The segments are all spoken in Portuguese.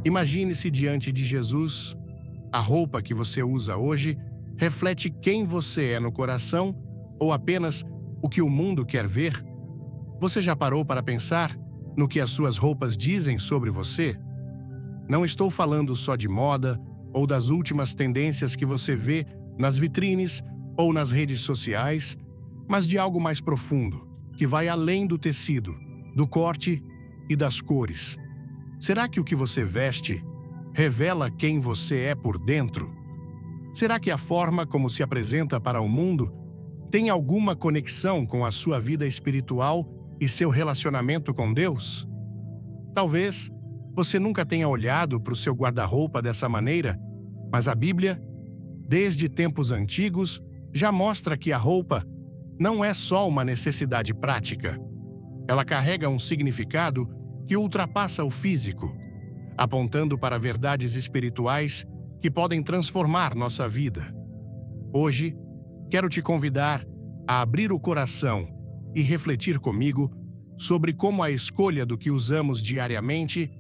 Imagine-se diante de Jesus. A roupa que você usa hoje reflete quem você é no coração ou apenas o que o mundo quer ver? Você já parou para pensar no que as suas roupas dizem sobre você? Não estou falando só de moda ou das últimas tendências que você vê nas vitrines ou nas redes sociais, mas de algo mais profundo, que vai além do tecido, do corte e das cores. Será que o que você veste revela quem você é por dentro? Será que a forma como se apresenta para o mundo tem alguma conexão com a sua vida espiritual e seu relacionamento com Deus? Talvez você nunca tenha olhado para o seu guarda-roupa dessa maneira, mas a Bíblia, desde tempos antigos, já mostra que a roupa não é só uma necessidade prática. Ela carrega um significado que ultrapassa o físico, apontando para verdades espirituais que podem transformar nossa vida. Hoje, quero te convidar a abrir o coração e refletir comigo sobre como a escolha do que usamos diariamente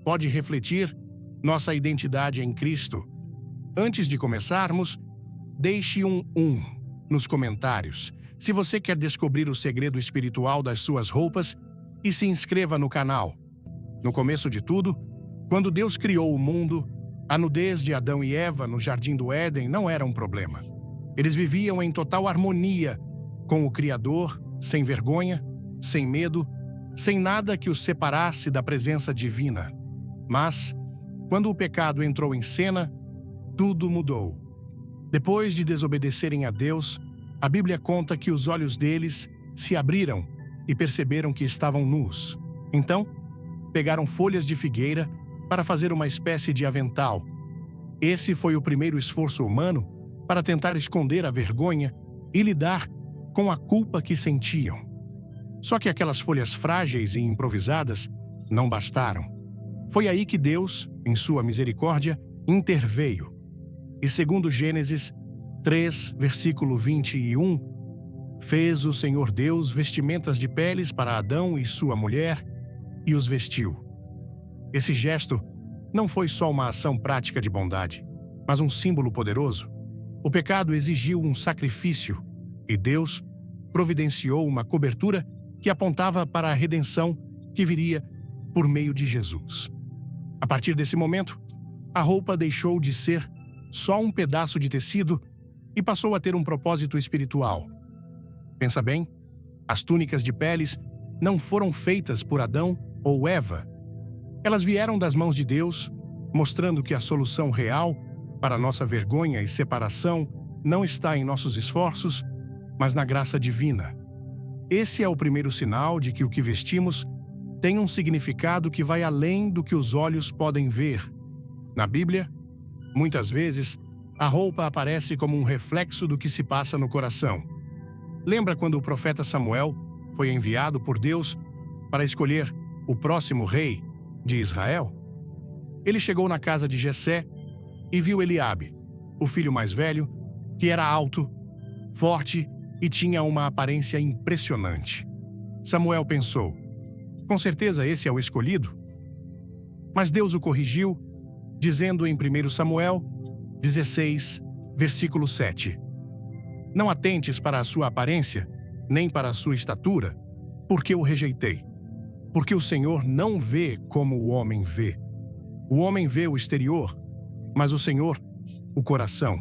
pode refletir nossa identidade em Cristo. Antes de começarmos, deixe um nos comentários se você quer descobrir o segredo espiritual das suas roupas e se inscreva no canal. No começo de tudo, quando Deus criou o mundo, a nudez de Adão e Eva no Jardim do Éden não era um problema. Eles viviam em total harmonia com o Criador, sem vergonha, sem medo, sem nada que os separasse da presença divina. Mas, quando o pecado entrou em cena, tudo mudou. Depois de desobedecerem a Deus, a Bíblia conta que os olhos deles se abriram e perceberam que estavam nus. Então, pegaram folhas de figueira para fazer uma espécie de avental. Esse foi o primeiro esforço humano para tentar esconder a vergonha e lidar com a culpa que sentiam. Só que aquelas folhas frágeis e improvisadas não bastaram. Foi aí que Deus, em sua misericórdia, interveio. E segundo Gênesis 3, versículo 21, fez o Senhor Deus vestimentas de peles para Adão e sua mulher e os vestiu. Esse gesto não foi só uma ação prática de bondade, mas um símbolo poderoso. O pecado exigiu um sacrifício e Deus providenciou uma cobertura que apontava para a redenção que viria por meio de Jesus. A partir desse momento, a roupa deixou de ser só um pedaço de tecido e passou a ter um propósito espiritual. Pensa bem, as túnicas de peles não foram feitas por Adão ou Eva. Elas vieram das mãos de Deus, mostrando que a solução real para nossa vergonha e separação não está em nossos esforços, mas na graça divina. Esse é o primeiro sinal de que o que vestimos tem um significado que vai além do que os olhos podem ver. Na Bíblia, muitas vezes, a roupa aparece como um reflexo do que se passa no coração. Lembra quando o profeta Samuel foi enviado por Deus para escolher o próximo rei de Israel? Ele chegou na casa de Jessé e viu Eliabe, o filho mais velho, que era alto, forte e tinha uma aparência impressionante. Samuel pensou: com certeza esse é o escolhido. Mas Deus o corrigiu, dizendo em 1 Samuel 16, versículo 7: não atentes para a sua aparência, nem para a sua estatura, porque o rejeitei. Porque o Senhor não vê como o homem vê. O homem vê o exterior, mas o Senhor, o coração.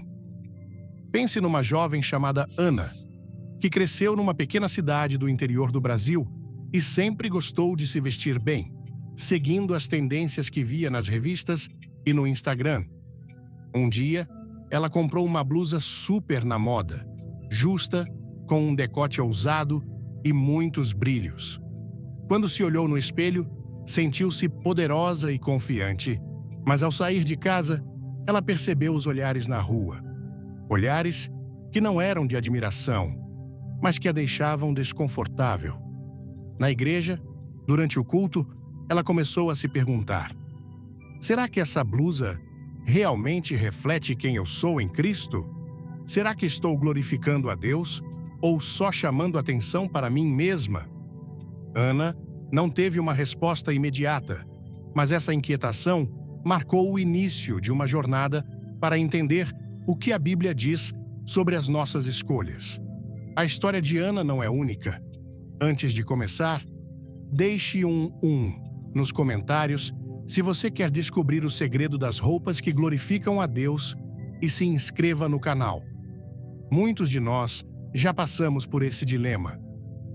Pense numa jovem chamada Ana, que cresceu numa pequena cidade do interior do Brasil e sempre gostou de se vestir bem, seguindo as tendências que via nas revistas e no Instagram. Um dia, ela comprou uma blusa super na moda, justa, com um decote ousado e muitos brilhos. Quando se olhou no espelho, sentiu-se poderosa e confiante, mas ao sair de casa, ela percebeu os olhares na rua. Olhares que não eram de admiração, mas que a deixavam desconfortável. Na igreja, durante o culto, ela começou a se perguntar: será que essa blusa realmente reflete quem eu sou em Cristo? Será que estou glorificando a Deus ou só chamando atenção para mim mesma? Ana não teve uma resposta imediata, mas essa inquietação marcou o início de uma jornada para entender o que a Bíblia diz sobre as nossas escolhas. A história de Ana não é única. Antes de começar, deixe um nos comentários se você quer descobrir o segredo das roupas que glorificam a Deus e se inscreva no canal. Muitos de nós já passamos por esse dilema.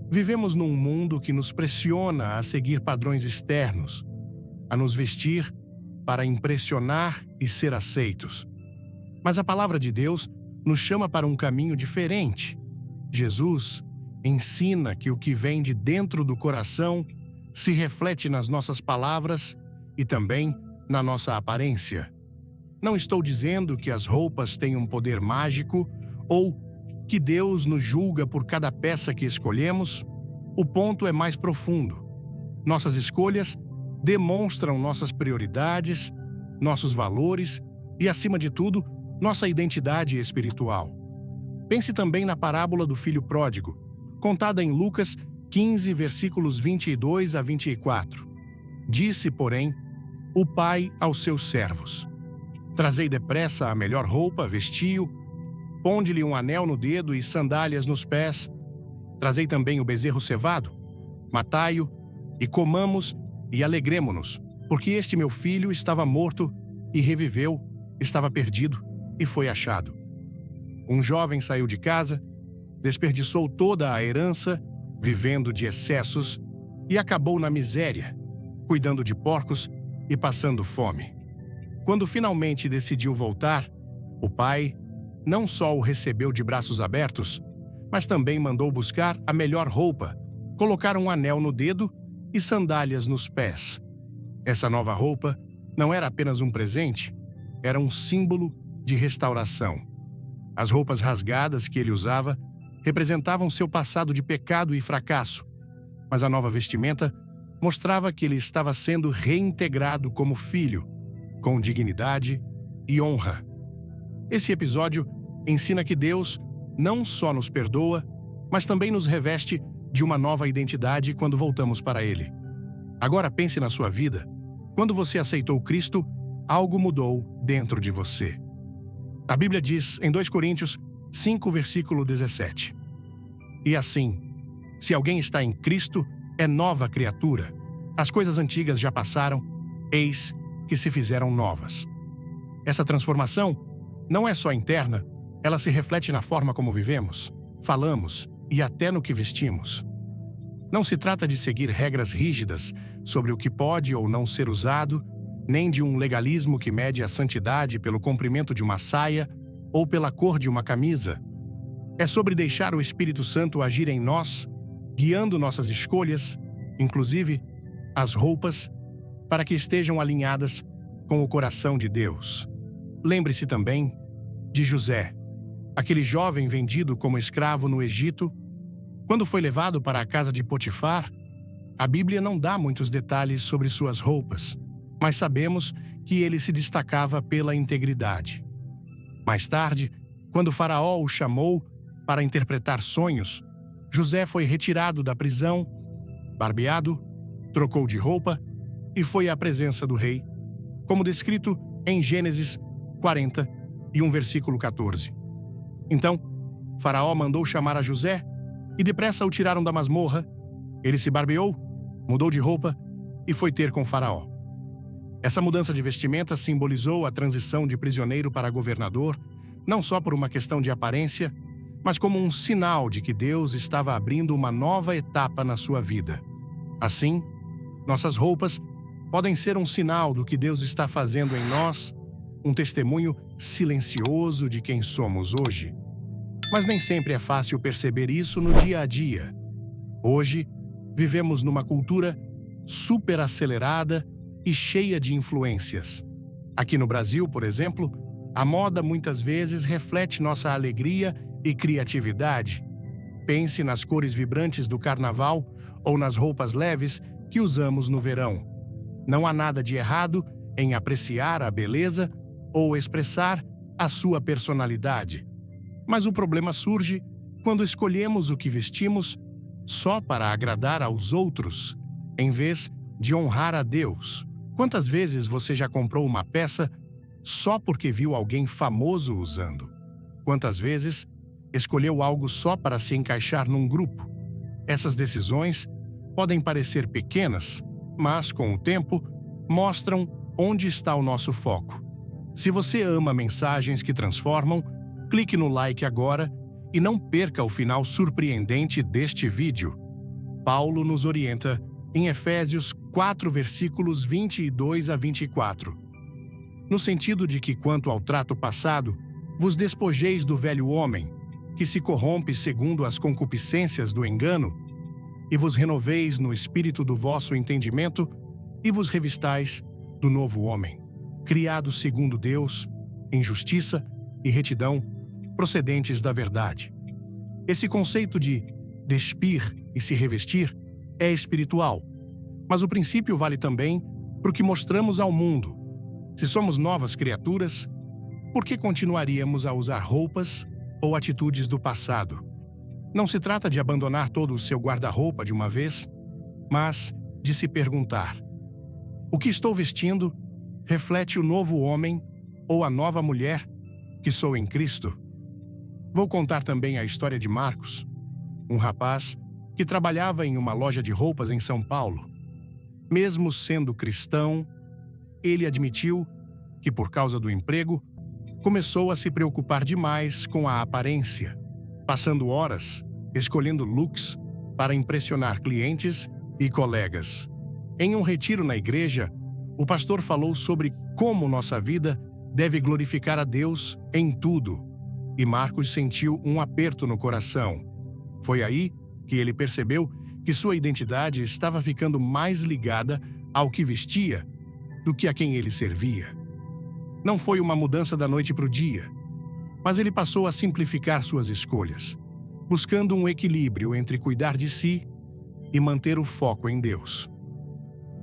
Vivemos num mundo que nos pressiona a seguir padrões externos, a nos vestir para impressionar e ser aceitos. Mas a palavra de Deus nos chama para um caminho diferente. Jesus ensina que o que vem de dentro do coração se reflete nas nossas palavras e também na nossa aparência. Não estou dizendo que as roupas têm um poder mágico ou que Deus nos julga por cada peça que escolhemos. O ponto é mais profundo. Nossas escolhas demonstram nossas prioridades, nossos valores e, acima de tudo, nossa identidade espiritual. Pense também na parábola do filho pródigo, contada em Lucas 15, versículos 22 a 24. Disse, porém, o pai aos seus servos: Trazei depressa a melhor roupa, vestiu, ponde-lhe um anel no dedo e sandálias nos pés. Trazei também o bezerro cevado, matai-o, e comamos e alegremo-nos, porque este meu filho estava morto e reviveu, estava perdido e foi achado. Um jovem saiu de casa, desperdiçou toda a herança, vivendo de excessos, e acabou na miséria, cuidando de porcos e passando fome. Quando finalmente decidiu voltar, o pai não só o recebeu de braços abertos, mas também mandou buscar a melhor roupa, colocar um anel no dedo e sandálias nos pés. Essa nova roupa não era apenas um presente, era um símbolo de restauração. As roupas rasgadas que ele usava representavam seu passado de pecado e fracasso, mas a nova vestimenta mostrava que ele estava sendo reintegrado como filho, com dignidade e honra. Esse episódio ensina que Deus não só nos perdoa, mas também nos reveste de uma nova identidade quando voltamos para Ele. Agora pense na sua vida. Quando você aceitou Cristo, algo mudou dentro de você. A Bíblia diz em 2 Coríntios 5, versículo 17. E assim, se alguém está em Cristo, é nova criatura. As coisas antigas já passaram, eis que se fizeram novas. Essa transformação não é só interna, ela se reflete na forma como vivemos, falamos e até no que vestimos. Não se trata de seguir regras rígidas sobre o que pode ou não ser usado, nem de um legalismo que mede a santidade pelo comprimento de uma saia ou pela cor de uma camisa. É sobre deixar o Espírito Santo agir em nós, guiando nossas escolhas, inclusive as roupas, para que estejam alinhadas com o coração de Deus. Lembre-se também de José, aquele jovem vendido como escravo no Egito. Quando foi levado para a casa de Potifar, a Bíblia não dá muitos detalhes sobre suas roupas, mas sabemos que ele se destacava pela integridade. Mais tarde, quando Faraó o chamou para interpretar sonhos, José foi retirado da prisão, barbeado, trocou de roupa e foi à presença do rei, como descrito em Gênesis 40 e versículo 14. Então, Faraó mandou chamar a José e depressa o tiraram da masmorra. Ele se barbeou, mudou de roupa e foi ter com Faraó. Essa mudança de vestimenta simbolizou a transição de prisioneiro para governador, não só por uma questão de aparência, mas como um sinal de que Deus estava abrindo uma nova etapa na sua vida. Assim, nossas roupas podem ser um sinal do que Deus está fazendo em nós, um testemunho silencioso de quem somos hoje. Mas nem sempre é fácil perceber isso no dia a dia. Hoje, vivemos numa cultura super acelerada e cheia de influências. Aqui no Brasil, por exemplo, a moda muitas vezes reflete nossa alegria e criatividade. Pense nas cores vibrantes do carnaval ou nas roupas leves que usamos no verão. Não há nada de errado em apreciar a beleza ou expressar a sua personalidade. Mas o problema surge quando escolhemos o que vestimos só para agradar aos outros, em vez de honrar a Deus. Quantas vezes você já comprou uma peça só porque viu alguém famoso usando? Quantas vezes escolheu algo só para se encaixar num grupo? Essas decisões podem parecer pequenas, mas, com o tempo, mostram onde está o nosso foco. Se você ama mensagens que transformam, clique no like agora e não perca o final surpreendente deste vídeo. Paulo nos orienta em Efésios 4, versículos 22 a 24. No sentido de que, quanto ao trato passado, vos despojeis do velho homem, que se corrompe segundo as concupiscências do engano, e vos renoveis no espírito do vosso entendimento, e vos revistais do novo homem, criado segundo Deus, em justiça e retidão, procedentes da verdade. Esse conceito de despir e se revestir é espiritual, mas o princípio vale também para o que mostramos ao mundo. Se somos novas criaturas, por que continuaríamos a usar roupas ou atitudes do passado? Não se trata de abandonar todo o seu guarda-roupa de uma vez, mas de se perguntar: o que estou vestindo reflete o novo homem ou a nova mulher que sou em Cristo? Vou contar também a história de Marcos, um rapaz que trabalhava em uma loja de roupas em São Paulo. Mesmo sendo cristão, ele admitiu que, por causa do emprego, começou a se preocupar demais com a aparência, passando horas escolhendo looks para impressionar clientes e colegas. Em um retiro na igreja, o pastor falou sobre como nossa vida deve glorificar a Deus em tudo, e Marcos sentiu um aperto no coração. Foi aí que ele percebeu que sua identidade estava ficando mais ligada ao que vestia do que a quem ele servia. Não foi uma mudança da noite para o dia, mas ele passou a simplificar suas escolhas, buscando um equilíbrio entre cuidar de si e manter o foco em Deus.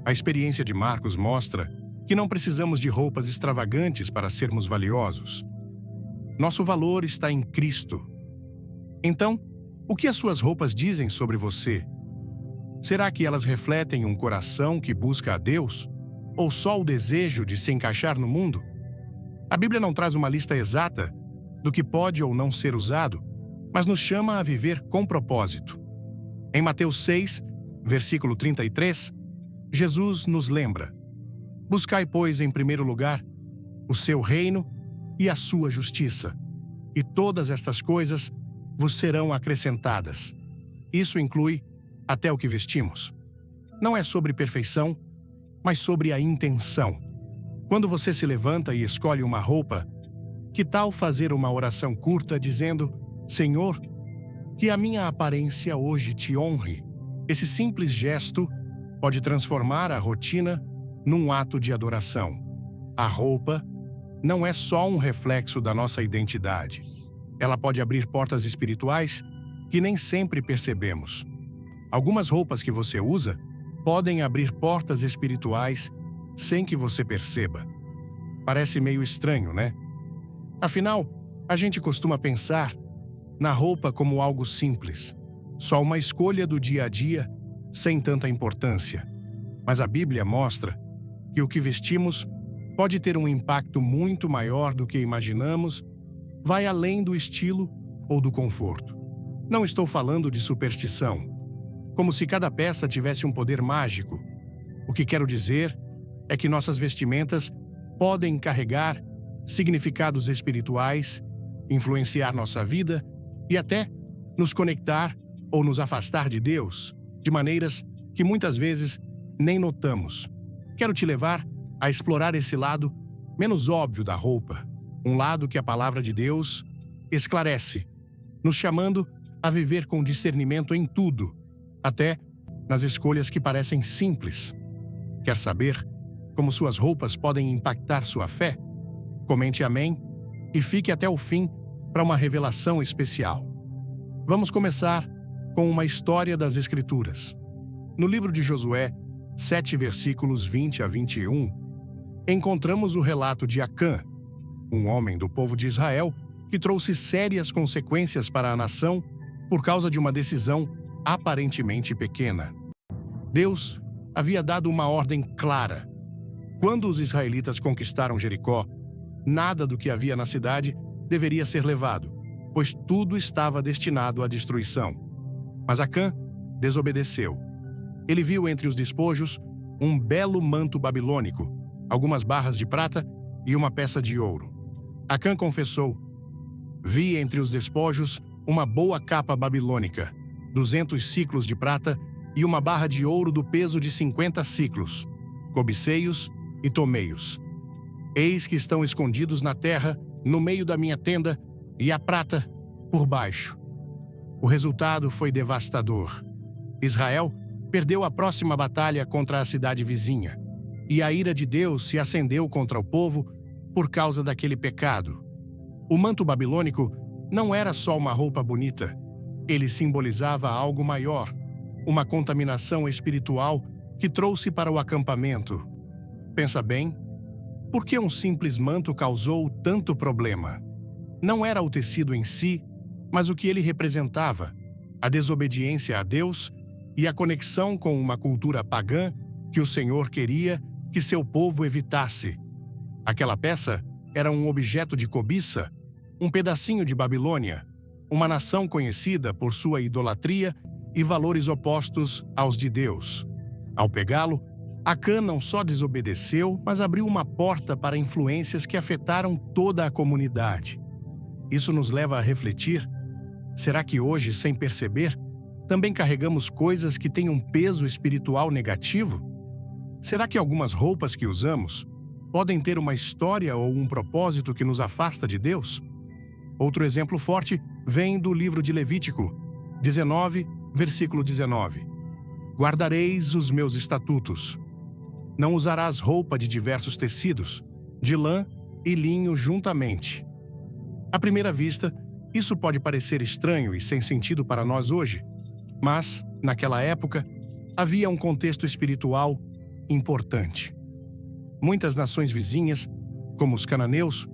A experiência de Marcos mostra que não precisamos de roupas extravagantes para sermos valiosos. Nosso valor está em Cristo. Então, o que as suas roupas dizem sobre você? Será que elas refletem um coração que busca a Deus? Ou só o desejo de se encaixar no mundo? A Bíblia não traz uma lista exata do que pode ou não ser usado, mas nos chama a viver com propósito. Em Mateus 6, versículo 33, Jesus nos lembra: buscai, pois, em primeiro lugar o seu reino e a sua justiça, e todas estas coisas vos serão acrescentadas. Isso inclui até o que vestimos. Não é sobre perfeição, mas sobre a intenção. Quando você se levanta e escolhe uma roupa, que tal fazer uma oração curta dizendo: Senhor, que a minha aparência hoje te honre? Esse simples gesto pode transformar a rotina num ato de adoração. A roupa não é só um reflexo da nossa identidade. Ela pode abrir portas espirituais que nem sempre percebemos. Algumas roupas que você usa podem abrir portas espirituais sem que você perceba. Parece meio estranho, né? Afinal, a gente costuma pensar na roupa como algo simples, só uma escolha do dia a dia, sem tanta importância. Mas a Bíblia mostra que o que vestimos pode ter um impacto muito maior do que imaginamos, vai além do estilo ou do conforto. Não estou falando de superstição, como se cada peça tivesse um poder mágico. O que quero dizer é que nossas vestimentas podem carregar significados espirituais, influenciar nossa vida e até nos conectar ou nos afastar de Deus, de maneiras que muitas vezes nem notamos. Quero te levar a explorar esse lado menos óbvio da roupa, um lado que a palavra de Deus esclarece, nos chamando a viver com discernimento em tudo, até nas escolhas que parecem simples. Quer saber como suas roupas podem impactar sua fé? Comente amém e fique até o fim para uma revelação especial. Vamos começar com uma história das Escrituras. No livro de Josué, 7 versículos 20 a 21, encontramos o relato de Acã, um homem do povo de Israel que trouxe sérias consequências para a nação por causa de uma decisão aparentemente pequena. Deus havia dado uma ordem clara: Quando os israelitas conquistaram Jericó, nada do que havia na cidade deveria ser levado, pois tudo estava destinado à destruição. Mas Acã desobedeceu. Ele viu entre os despojos um belo manto babilônico, algumas barras de prata e uma peça de ouro. Acã confessou: vi entre os despojos uma boa capa babilônica, 200 siclos de prata e uma barra de ouro do peso de 50 siclos, cobiceios e tomeios. Eis que estão escondidos na terra, no meio da minha tenda, e a prata por baixo. O resultado foi devastador. Israel perdeu a próxima batalha contra a cidade vizinha, e a ira de Deus se acendeu contra o povo por causa daquele pecado. O manto babilônico não era só uma roupa bonita, ele simbolizava algo maior, uma contaminação espiritual que trouxe para o acampamento. Pensa bem, por que um simples manto causou tanto problema? Não era o tecido em si, mas o que ele representava, a desobediência a Deus e a conexão com uma cultura pagã que o Senhor queria que seu povo evitasse. Aquela peça era um objeto de cobiça, um pedacinho de Babilônia, uma nação conhecida por sua idolatria e valores opostos aos de Deus. Ao pegá-lo, Acã não só desobedeceu, mas abriu uma porta para influências que afetaram toda a comunidade. Isso nos leva a refletir: será que hoje, sem perceber, também carregamos coisas que têm um peso espiritual negativo? Será que algumas roupas que usamos podem ter uma história ou um propósito que nos afasta de Deus? Outro exemplo forte vem do livro de Levítico, 19, versículo 19. Guardareis os meus estatutos. Não usarás roupa de diversos tecidos, de lã e linho juntamente. À primeira vista, isso pode parecer estranho e sem sentido para nós hoje, mas, naquela época, havia um contexto espiritual importante. Muitas nações vizinhas, como os cananeus,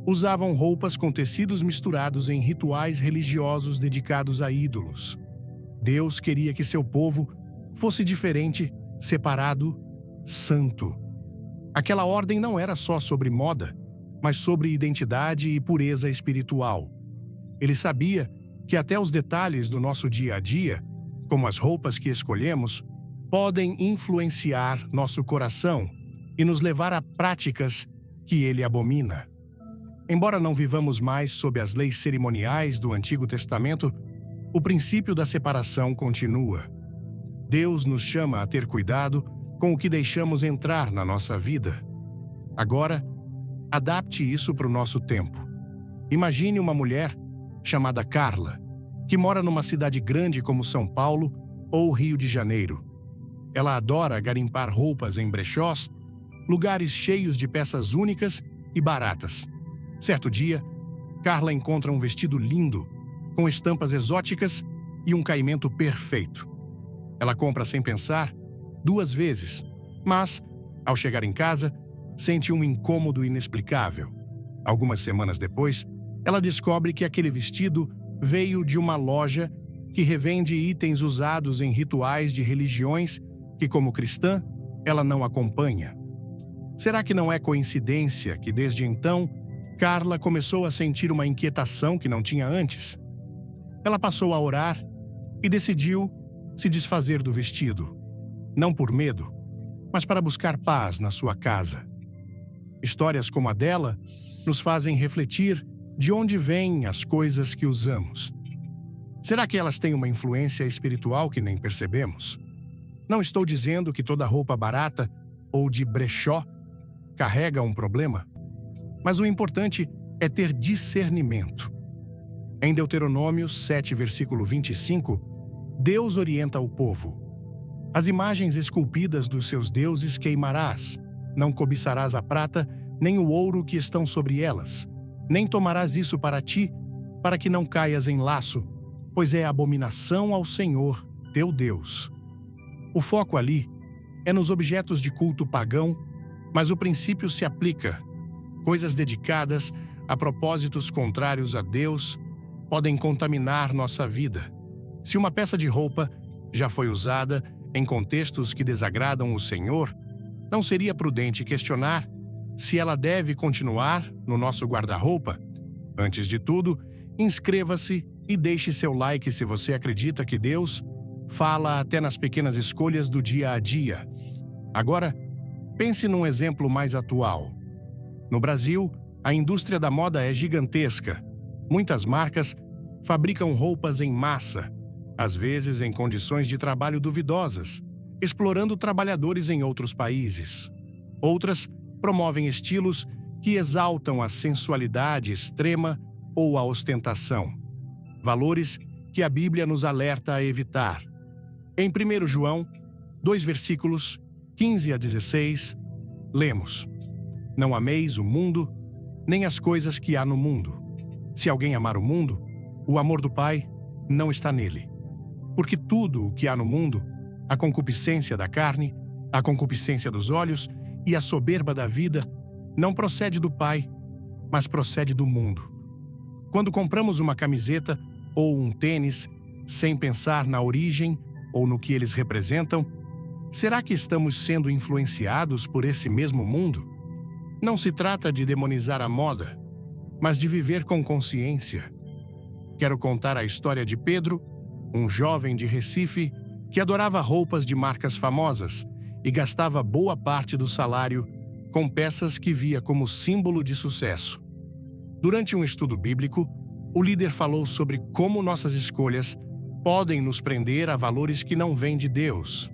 usavam roupas com tecidos misturados em rituais religiosos dedicados a ídolos. Deus queria que seu povo fosse diferente, separado, santo. Aquela ordem não era só sobre moda, mas sobre identidade e pureza espiritual. Ele sabia que até os detalhes do nosso dia a dia, como as roupas que escolhemos, podem influenciar nosso coração e nos levar a práticas que ele abomina. Embora não vivamos mais sob as leis cerimoniais do Antigo Testamento, o princípio da separação continua. Deus nos chama a ter cuidado com o que deixamos entrar na nossa vida. Agora, adapte isso para o nosso tempo. Imagine uma mulher chamada Carla, que mora numa cidade grande como São Paulo ou Rio de Janeiro. Ela adora garimpar roupas em brechós, lugares cheios de peças únicas e baratas. Certo dia, Carla encontra um vestido lindo, com estampas exóticas e um caimento perfeito. Ela compra sem pensar, 2 vezes, mas, ao chegar em casa, sente um incômodo inexplicável. Algumas semanas depois, ela descobre que aquele vestido veio de uma loja que revende itens usados em rituais de religiões que, como cristã, ela não acompanha. Será que não é coincidência que, desde então, Carla começou a sentir uma inquietação que não tinha antes? Ela passou a orar e decidiu se desfazer do vestido, não por medo, mas para buscar paz na sua casa. Histórias como a dela nos fazem refletir de onde vêm as coisas que usamos. Será que elas têm uma influência espiritual que nem percebemos? Não estou dizendo que toda roupa barata ou de brechó carrega um problema, mas o importante é ter discernimento. Em Deuteronômio 7, versículo 25, Deus orienta o povo: as imagens esculpidas dos seus deuses queimarás, não cobiçarás a prata nem o ouro que estão sobre elas, nem tomarás isso para ti, para que não caias em laço, pois é abominação ao Senhor, teu Deus. O foco ali é nos objetos de culto pagão, mas o princípio se aplica. Coisas dedicadas a propósitos contrários a Deus podem contaminar nossa vida. Se uma peça de roupa já foi usada em contextos que desagradam o Senhor, Não seria prudente questionar se ela deve continuar no nosso guarda-roupa? Antes de tudo, inscreva-se e deixe seu like se você acredita que Deus fala até nas pequenas escolhas do dia a dia. Agora, pense num exemplo mais atual. No Brasil, a indústria da moda é gigantesca. Muitas marcas fabricam roupas em massa, às vezes em condições de trabalho duvidosas, explorando trabalhadores em outros países. Outras promovem estilos que exaltam a sensualidade extrema ou a ostentação. Valores que a Bíblia nos alerta a evitar. Em 1 João, 2 versículos 15 a 16, lemos: Não ameis o mundo, nem as coisas que há no mundo. Se alguém amar o mundo, o amor do Pai não está nele. Porque tudo o que há no mundo, a concupiscência da carne, a concupiscência dos olhos e a soberba da vida, não procede do Pai, mas procede do mundo. Quando compramos uma camiseta ou um tênis, sem pensar na origem ou no que eles representam, será que estamos sendo influenciados por esse mesmo mundo? Não se trata de demonizar a moda, mas de viver com consciência. Quero contar a história de Pedro, um jovem de Recife que adorava roupas de marcas famosas e gastava boa parte do salário com peças que via como símbolo de sucesso. Durante um estudo bíblico, o líder falou sobre como nossas escolhas podem nos prender a valores que não vêm de Deus.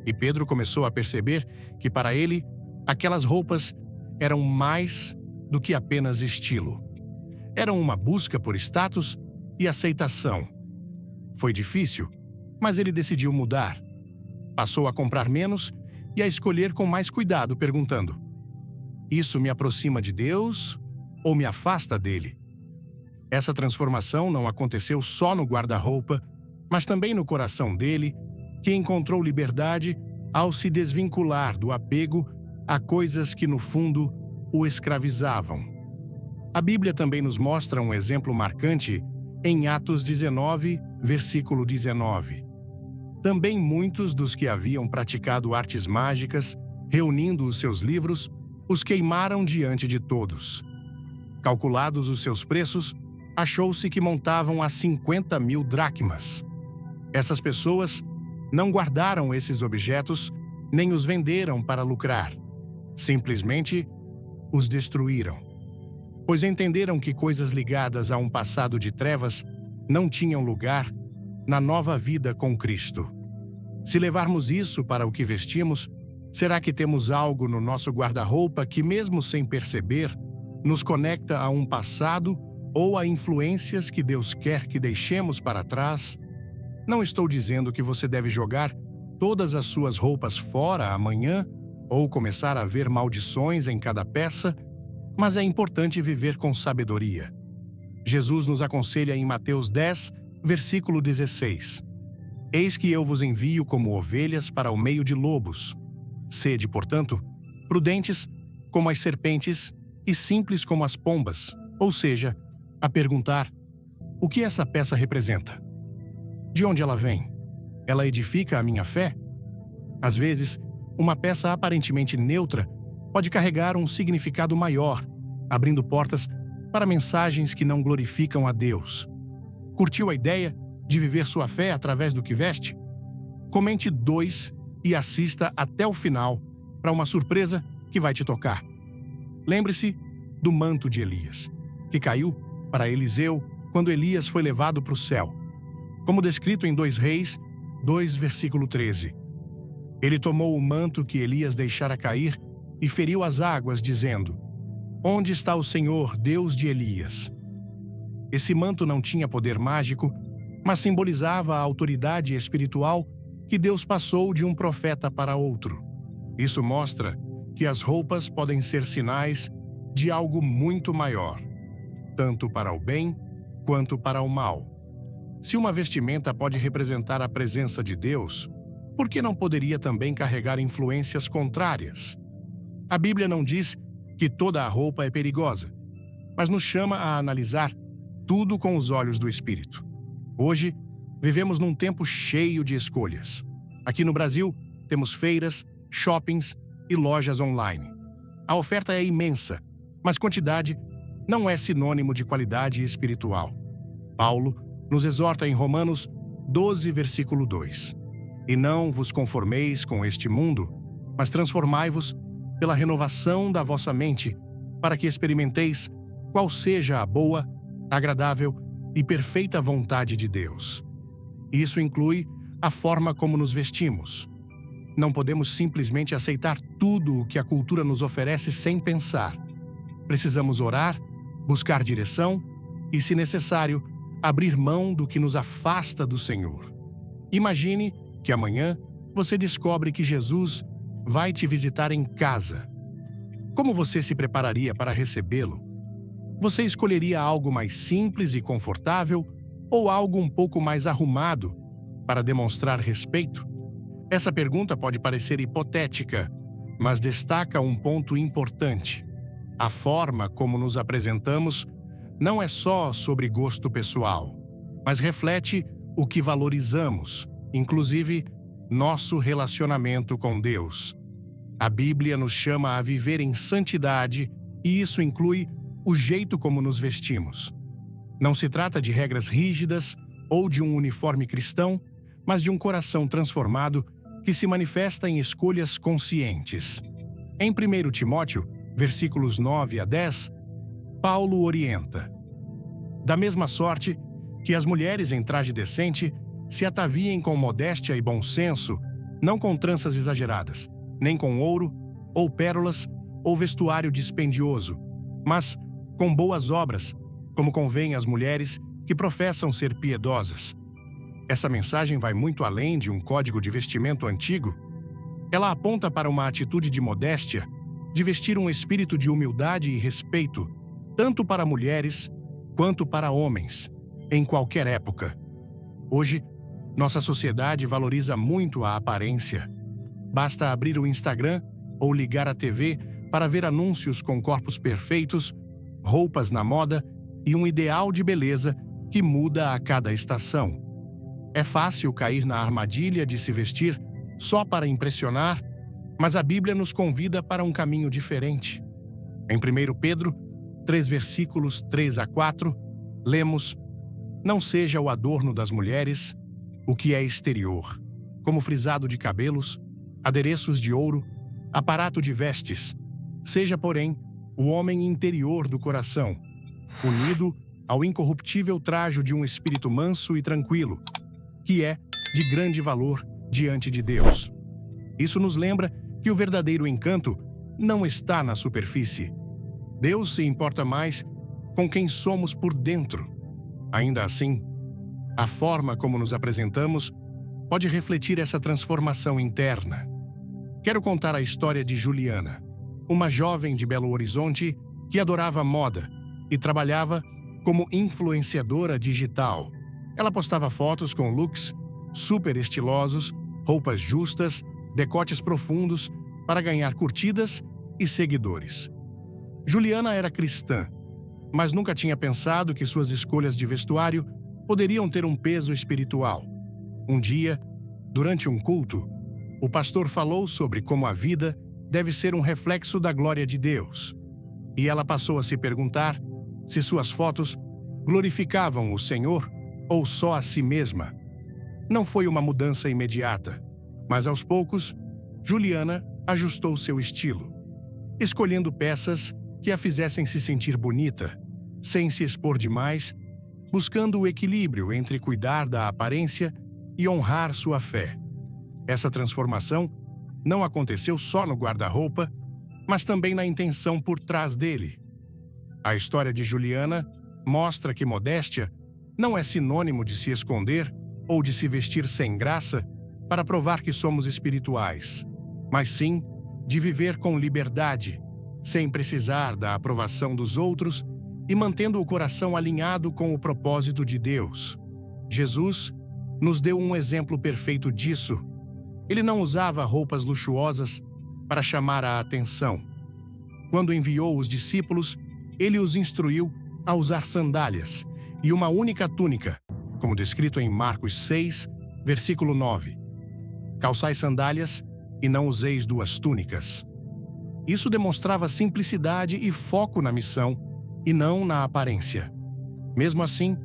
E Pedro começou a perceber que, para ele, aquelas roupas eram mais do que apenas estilo. Eram uma busca por status e aceitação. Foi difícil, mas ele decidiu mudar. Passou a comprar menos e a escolher com mais cuidado, perguntando: isso me aproxima de Deus ou me afasta dele? Essa transformação não aconteceu só no guarda-roupa, mas também no coração dele, que encontrou liberdade ao se desvincular do apego a coisas que, no fundo, o escravizavam. A Bíblia também nos mostra um exemplo marcante em Atos 19, versículo 19. Também muitos dos que haviam praticado artes mágicas, reunindo os seus livros, os queimaram diante de todos. Calculados os seus preços, achou-se que montavam a 50.000 dracmas. Essas pessoas não guardaram esses objetos, nem os venderam para lucrar. Simplesmente os destruíram. Pois entenderam que coisas ligadas a um passado de trevas não tinham lugar na nova vida com Cristo. Se levarmos isso para o que vestimos, será que temos algo no nosso guarda-roupa que, mesmo sem perceber, nos conecta a um passado ou a influências que Deus quer que deixemos para trás? Não estou dizendo que você deve jogar todas as suas roupas fora amanhã ou começar a ver maldições em cada peça, mas é importante viver com sabedoria. Jesus nos aconselha em Mateus 10, versículo 16. Eis que eu vos envio como ovelhas para o meio de lobos. Sede, portanto, prudentes como as serpentes e simples como as pombas, ou seja, a perguntar: o que essa peça representa? De onde ela vem? Ela edifica a minha fé? Às vezes, uma peça aparentemente neutra pode carregar um significado maior, abrindo portas para mensagens que não glorificam a Deus. Curtiu a ideia de viver sua fé através do que veste? Comente 2 e assista até o final para uma surpresa que vai te tocar. Lembre-se do manto de Elias, que caiu para Eliseu quando Elias foi levado para o céu. Como descrito em 2 Reis, 2, versículo 13. Ele tomou o manto que Elias deixara cair e feriu as águas, dizendo: onde está o Senhor, Deus de Elias? Esse manto não tinha poder mágico, mas simbolizava a autoridade espiritual que Deus passou de um profeta para outro. Isso mostra que as roupas podem ser sinais de algo muito maior, tanto para o bem quanto para o mal. Se uma vestimenta pode representar a presença de Deus, por que não poderia também carregar influências contrárias? A Bíblia não diz que toda a roupa é perigosa, mas nos chama a analisar tudo com os olhos do Espírito. Hoje, vivemos num tempo cheio de escolhas. Aqui no Brasil, temos feiras, shoppings e lojas online. A oferta é imensa, mas quantidade não é sinônimo de qualidade espiritual. Paulo nos exorta em Romanos 12, versículo 2. E não vos conformeis com este mundo, mas transformai-vos pela renovação da vossa mente, para que experimenteis qual seja a boa, agradável e perfeita vontade de Deus. Isso inclui a forma como nos vestimos. Não podemos simplesmente aceitar tudo o que a cultura nos oferece sem pensar. Precisamos orar, buscar direção e, se necessário, abrir mão do que nos afasta do Senhor. Imagine que amanhã você descobre que Jesus vai te visitar em casa. Como você se prepararia para recebê-lo? Você escolheria algo mais simples e confortável ou algo um pouco mais arrumado para demonstrar respeito? Essa pergunta pode parecer hipotética, mas destaca um ponto importante. A forma como nos apresentamos não é só sobre gosto pessoal, mas reflete o que valorizamos, inclusive nosso relacionamento com Deus. A Bíblia nos chama a viver em santidade e isso inclui o jeito como nos vestimos. Não se trata de regras rígidas ou de um uniforme cristão, mas de um coração transformado que se manifesta em escolhas conscientes. Em 1 Timóteo, versículos 9 a 10, Paulo orienta: da mesma sorte que as mulheres em traje decente se ataviem com modéstia e bom senso, não com tranças exageradas, nem com ouro, ou pérolas, ou vestuário dispendioso, mas com boas obras, como convém às mulheres que professam ser piedosas. Essa mensagem vai muito além de um código de vestimento antigo. Ela aponta para uma atitude de modéstia, de vestir um espírito de humildade e respeito, tanto para mulheres quanto para homens, em qualquer época. Hoje, nossa sociedade valoriza muito a aparência. Basta abrir o Instagram ou ligar a TV para ver anúncios com corpos perfeitos, roupas na moda e um ideal de beleza que muda a cada estação. É fácil cair na armadilha de se vestir só para impressionar, mas a Bíblia nos convida para um caminho diferente. Em 1 Pedro 3, versículos 3 a 4, lemos: não seja o adorno das mulheres o que é exterior, como frisado de cabelos, adereços de ouro, aparato de vestes. Seja, porém, o homem interior do coração, unido ao incorruptível trajo de um espírito manso e tranquilo, que é de grande valor diante de Deus. Isso nos lembra que o verdadeiro encanto não está na superfície. Deus se importa mais com quem somos por dentro. Ainda assim, a forma como nos apresentamos pode refletir essa transformação interna. Quero contar a história de Juliana, uma jovem de Belo Horizonte que adorava moda e trabalhava como influenciadora digital. Ela postava fotos com looks super estilosos, roupas justas, decotes profundos para ganhar curtidas e seguidores. Juliana era cristã, mas nunca tinha pensado que suas escolhas de vestuário poderiam ter um peso espiritual. Um dia, durante um culto, o pastor falou sobre como a vida deve ser um reflexo da glória de Deus. E ela passou a se perguntar se suas fotos glorificavam o Senhor ou só a si mesma. Não foi uma mudança imediata, mas aos poucos, Juliana ajustou seu estilo, escolhendo peças que a fizessem se sentir bonita, sem se expor demais, buscando o equilíbrio entre cuidar da aparência e honrar sua fé. Essa transformação não aconteceu só no guarda-roupa, mas também na intenção por trás dele. A história de Juliana mostra que modéstia não é sinônimo de se esconder ou de se vestir sem graça para provar que somos espirituais, mas sim de viver com liberdade, sem precisar da aprovação dos outros e mantendo o coração alinhado com o propósito de Deus. Jesus nos deu um exemplo perfeito disso. Ele não usava roupas luxuosas para chamar a atenção. Quando enviou os discípulos, ele os instruiu a usar sandálias e uma única túnica, como descrito em Marcos 6, versículo 9. Calçai sandálias e não useis duas túnicas. Isso demonstrava simplicidade e foco na missão, e não na aparência. Mesmo assim,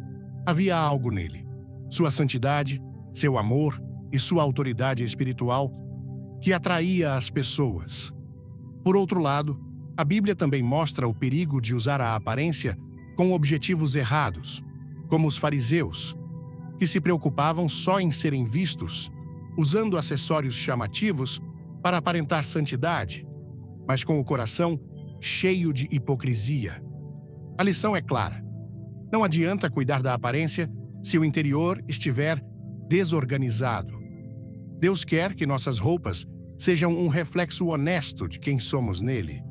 havia algo nele: sua santidade, seu amor e sua autoridade espiritual, que atraía as pessoas. Por outro lado, a Bíblia também mostra o perigo de usar a aparência com objetivos errados, como os fariseus, que se preocupavam só em serem vistos, usando acessórios chamativos para aparentar santidade, mas com o coração cheio de hipocrisia. A lição é clara: não adianta cuidar da aparência se o interior estiver desorganizado. Deus quer que nossas roupas sejam um reflexo honesto de quem somos nele.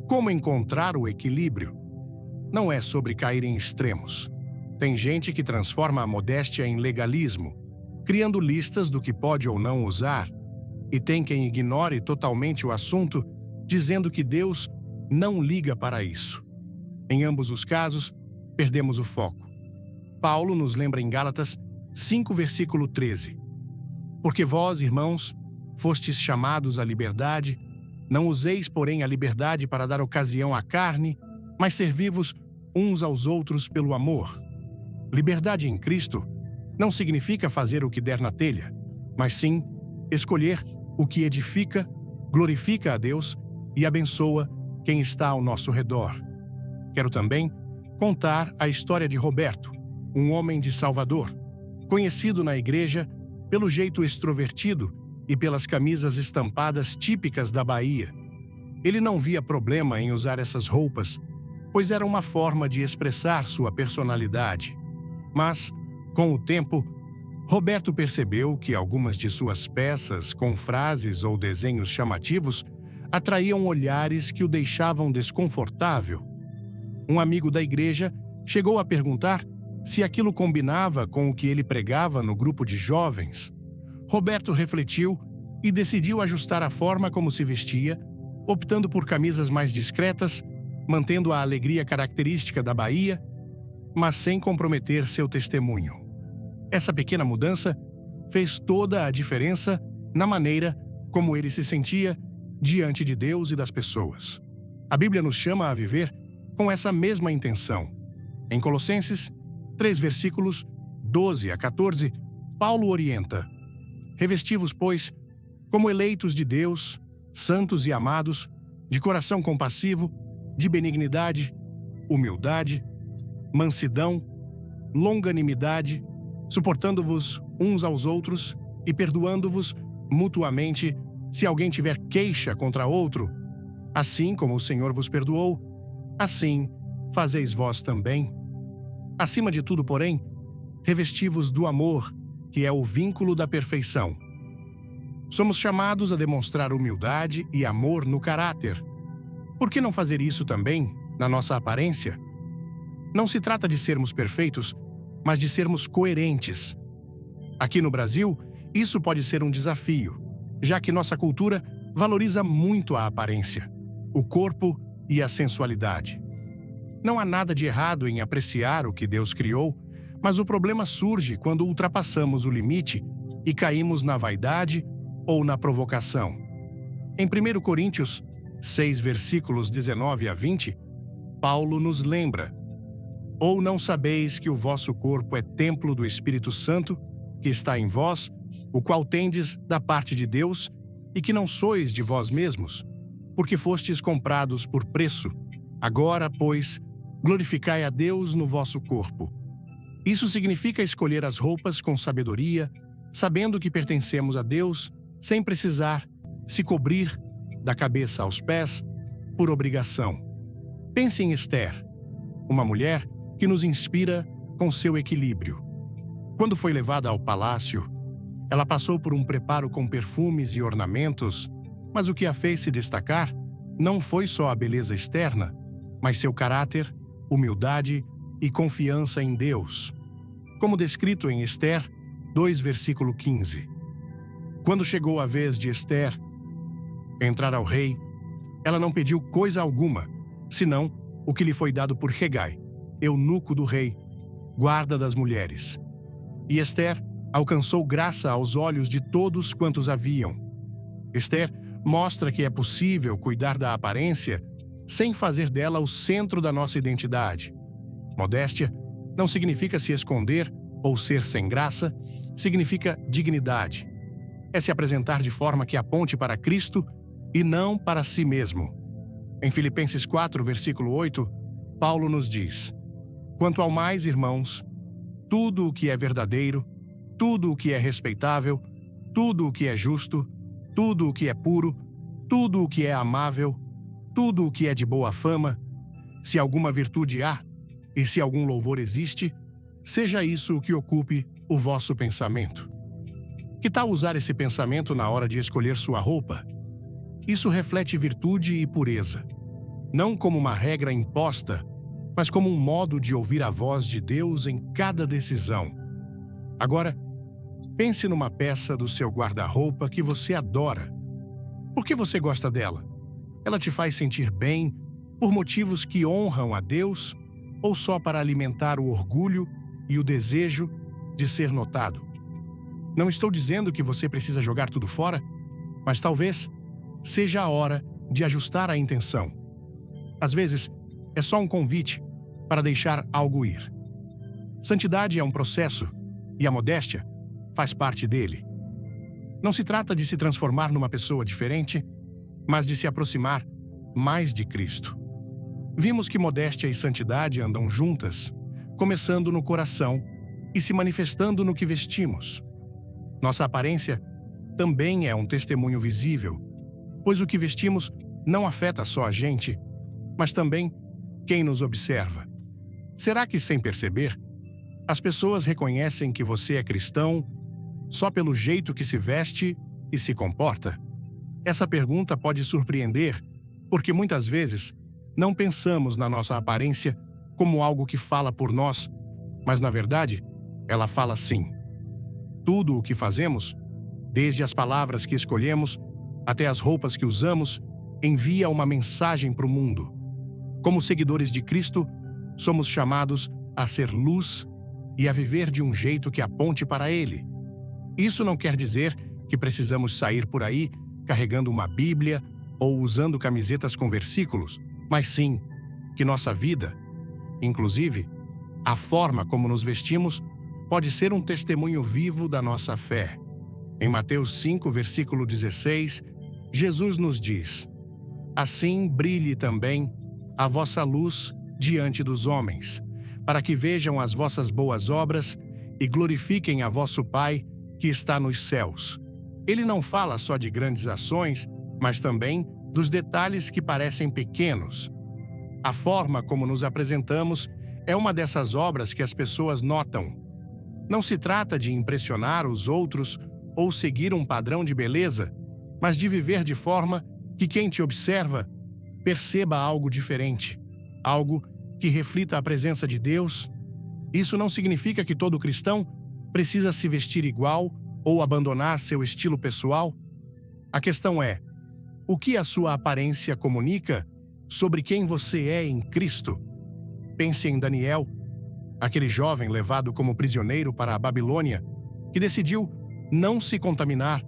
Como encontrar o equilíbrio? Não é sobre cair em extremos. Tem gente que transforma a modéstia em legalismo, criando listas do que pode ou não usar, e tem quem ignore totalmente o assunto, dizendo que Deus não liga para isso. Em ambos os casos, perdemos o foco. Paulo nos lembra em Gálatas 5, versículo 13. Porque vós, irmãos, fostes chamados à liberdade, não useis, porém, a liberdade para dar ocasião à carne, mas servi-vos uns aos outros pelo amor. Liberdade em Cristo não significa fazer o que der na telha, mas sim escolher o que edifica, glorifica a Deus e abençoa quem está ao nosso redor. Quero também contar a história de Roberto, um homem de Salvador, conhecido na igreja pelo jeito extrovertido e pelas camisas estampadas típicas da Bahia. Ele não via problema em usar essas roupas, pois era uma forma de expressar sua personalidade. Mas, com o tempo, Roberto percebeu que algumas de suas peças, com frases ou desenhos chamativos, atraíam olhares que o deixavam desconfortável. Um amigo da igreja chegou a perguntar se aquilo combinava com o que ele pregava no grupo de jovens. Roberto refletiu e decidiu ajustar a forma como se vestia, optando por camisas mais discretas, mantendo a alegria característica da Bahia, mas sem comprometer seu testemunho. Essa pequena mudança fez toda a diferença na maneira como ele se sentia diante de Deus e das pessoas. A Bíblia nos chama a viver com essa mesma intenção. Em Colossenses 3, versículos 12 a 14, Paulo orienta: revesti-vos, pois, como eleitos de Deus, santos e amados, de coração compassivo, de benignidade, humildade, mansidão, longanimidade, suportando-vos uns aos outros e perdoando-vos mutuamente se alguém tiver queixa contra outro. Assim como o Senhor vos perdoou, assim fazeis vós também. Acima de tudo, porém, revesti-vos do amor, que é o vínculo da perfeição. Somos chamados a demonstrar humildade e amor no caráter. Por que não fazer isso também na nossa aparência? Não se trata de sermos perfeitos, mas de sermos coerentes. Aqui no Brasil, isso pode ser um desafio, já que nossa cultura valoriza muito a aparência, o corpo e a sensualidade. Não há nada de errado em apreciar o que Deus criou, mas o problema surge quando ultrapassamos o limite e caímos na vaidade ou na provocação. Em 1 Coríntios 6, versículos 19 a 20, Paulo nos lembra: ou não sabeis que o vosso corpo é templo do Espírito Santo, que está em vós, o qual tendes da parte de Deus, e que não sois de vós mesmos, porque fostes comprados por preço. Agora, pois, glorificai a Deus no vosso corpo. Isso significa escolher as roupas com sabedoria, sabendo que pertencemos a Deus, sem precisar se cobrir da cabeça aos pés por obrigação. Pense em Esther, uma mulher que nos inspira com seu equilíbrio. Quando foi levada ao palácio, ela passou por um preparo com perfumes e ornamentos, mas o que a fez se destacar não foi só a beleza externa, mas seu caráter, humildade e confiança em Deus. Como descrito em Esther 2, versículo 15. Quando chegou a vez de Esther entrar ao rei, ela não pediu coisa alguma, senão o que lhe foi dado por Hegai, eunuco do rei, guarda das mulheres. E Esther alcançou graça aos olhos de todos quantos a viam. Esther mostra que é possível cuidar da aparência sem fazer dela o centro da nossa identidade. Modéstia não significa se esconder ou ser sem graça, significa dignidade. É se apresentar de forma que aponte para Cristo e não para si mesmo. Em Filipenses 4, versículo 8, Paulo nos diz: "Quanto ao mais, irmãos, tudo o que é verdadeiro, tudo o que é respeitável, tudo o que é justo, tudo o que é puro, tudo o que é amável, tudo o que é de boa fama, se alguma virtude há e se algum louvor existe, seja isso o que ocupe o vosso pensamento." Que tal usar esse pensamento na hora de escolher sua roupa? Isso reflete virtude e pureza, não como uma regra imposta, mas como um modo de ouvir a voz de Deus em cada decisão. Agora, pense numa peça do seu guarda-roupa que você adora. Por que você gosta dela? Ela te faz sentir bem por motivos que honram a Deus ou só para alimentar o orgulho e o desejo de ser notado? Não estou dizendo que você precisa jogar tudo fora, mas talvez seja a hora de ajustar a intenção. Às vezes, é só um convite para deixar algo ir. Santidade é um processo e a modéstia faz parte dele. Não se trata de se transformar numa pessoa diferente, mas de se aproximar mais de Cristo. Vimos que modéstia e santidade andam juntas, começando no coração e se manifestando no que vestimos. Nossa aparência também é um testemunho visível, pois o que vestimos não afeta só a gente, mas também quem nos observa. Será que, sem perceber, as pessoas reconhecem que você é cristão só pelo jeito que se veste e se comporta? Essa pergunta pode surpreender, porque muitas vezes não pensamos na nossa aparência como algo que fala por nós, mas na verdade, ela fala sim. Tudo o que fazemos, desde as palavras que escolhemos até as roupas que usamos, envia uma mensagem para o mundo. Como seguidores de Cristo, somos chamados a ser luz e a viver de um jeito que aponte para Ele. Isso não quer dizer que precisamos sair por aí carregando uma Bíblia ou usando camisetas com versículos, mas sim que nossa vida, inclusive a forma como nos vestimos, pode ser um testemunho vivo da nossa fé. Em Mateus 5, versículo 16, Jesus nos diz: "Assim brilhe também a vossa luz diante dos homens, para que vejam as vossas boas obras e glorifiquem a vosso Pai que está nos céus." Ele não fala só de grandes ações, mas também dos detalhes que parecem pequenos. A forma como nos apresentamos é uma dessas obras que as pessoas notam. Não se trata de impressionar os outros ou seguir um padrão de beleza, mas de viver de forma que quem te observa perceba algo diferente, algo que reflita a presença de Deus. Isso não significa que todo cristão precisa se vestir igual ou abandonar seu estilo pessoal. A questão é: o que a sua aparência comunica sobre quem você é em Cristo? Pense em Daniel, aquele jovem levado como prisioneiro para a Babilônia, que decidiu não se contaminar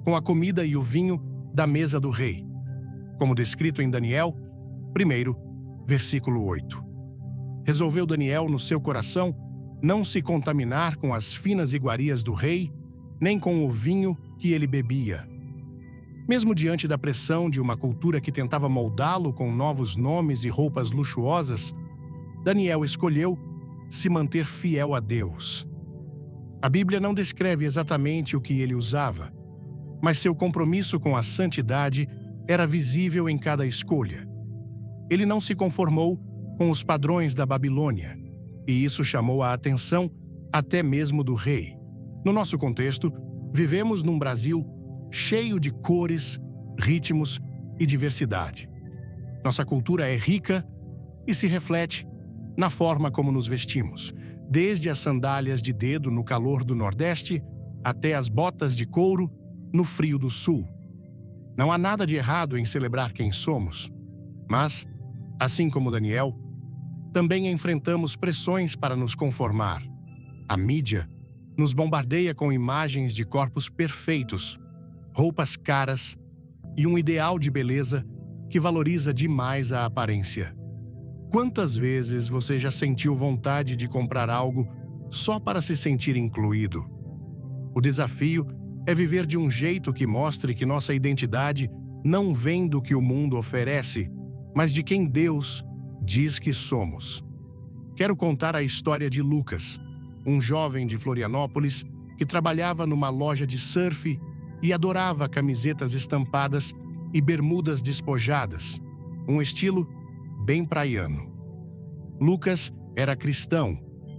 com a comida e o vinho da mesa do rei, como descrito em Daniel 1, versículo 8. Resolveu Daniel no seu coração não se contaminar com as finas iguarias do rei, nem com o vinho que ele bebia. Mesmo diante da pressão de uma cultura que tentava moldá-lo com novos nomes e roupas luxuosas, Daniel escolheu se manter fiel a Deus. A Bíblia não descreve exatamente o que ele usava, mas seu compromisso com a santidade era visível em cada escolha. Ele não se conformou com os padrões da Babilônia, e isso chamou a atenção até mesmo do rei. No nosso contexto, vivemos num Brasil cheio de cores, ritmos e diversidade. Nossa cultura é rica e se reflete na forma como nos vestimos, desde as sandálias de dedo no calor do Nordeste até as botas de couro no frio do Sul. Não há nada de errado em celebrar quem somos, mas, assim como Daniel, também enfrentamos pressões para nos conformar. A mídia nos bombardeia com imagens de corpos perfeitos, roupas caras, e um ideal de beleza que valoriza demais a aparência. Quantas vezes você já sentiu vontade de comprar algo só para se sentir incluído? O desafio é viver de um jeito que mostre que nossa identidade não vem do que o mundo oferece, mas de quem Deus diz que somos. Quero contar a história de Lucas, um jovem de Florianópolis que trabalhava numa loja de surf e adorava camisetas estampadas e bermudas despojadas, um estilo bem praiano. Lucas era cristão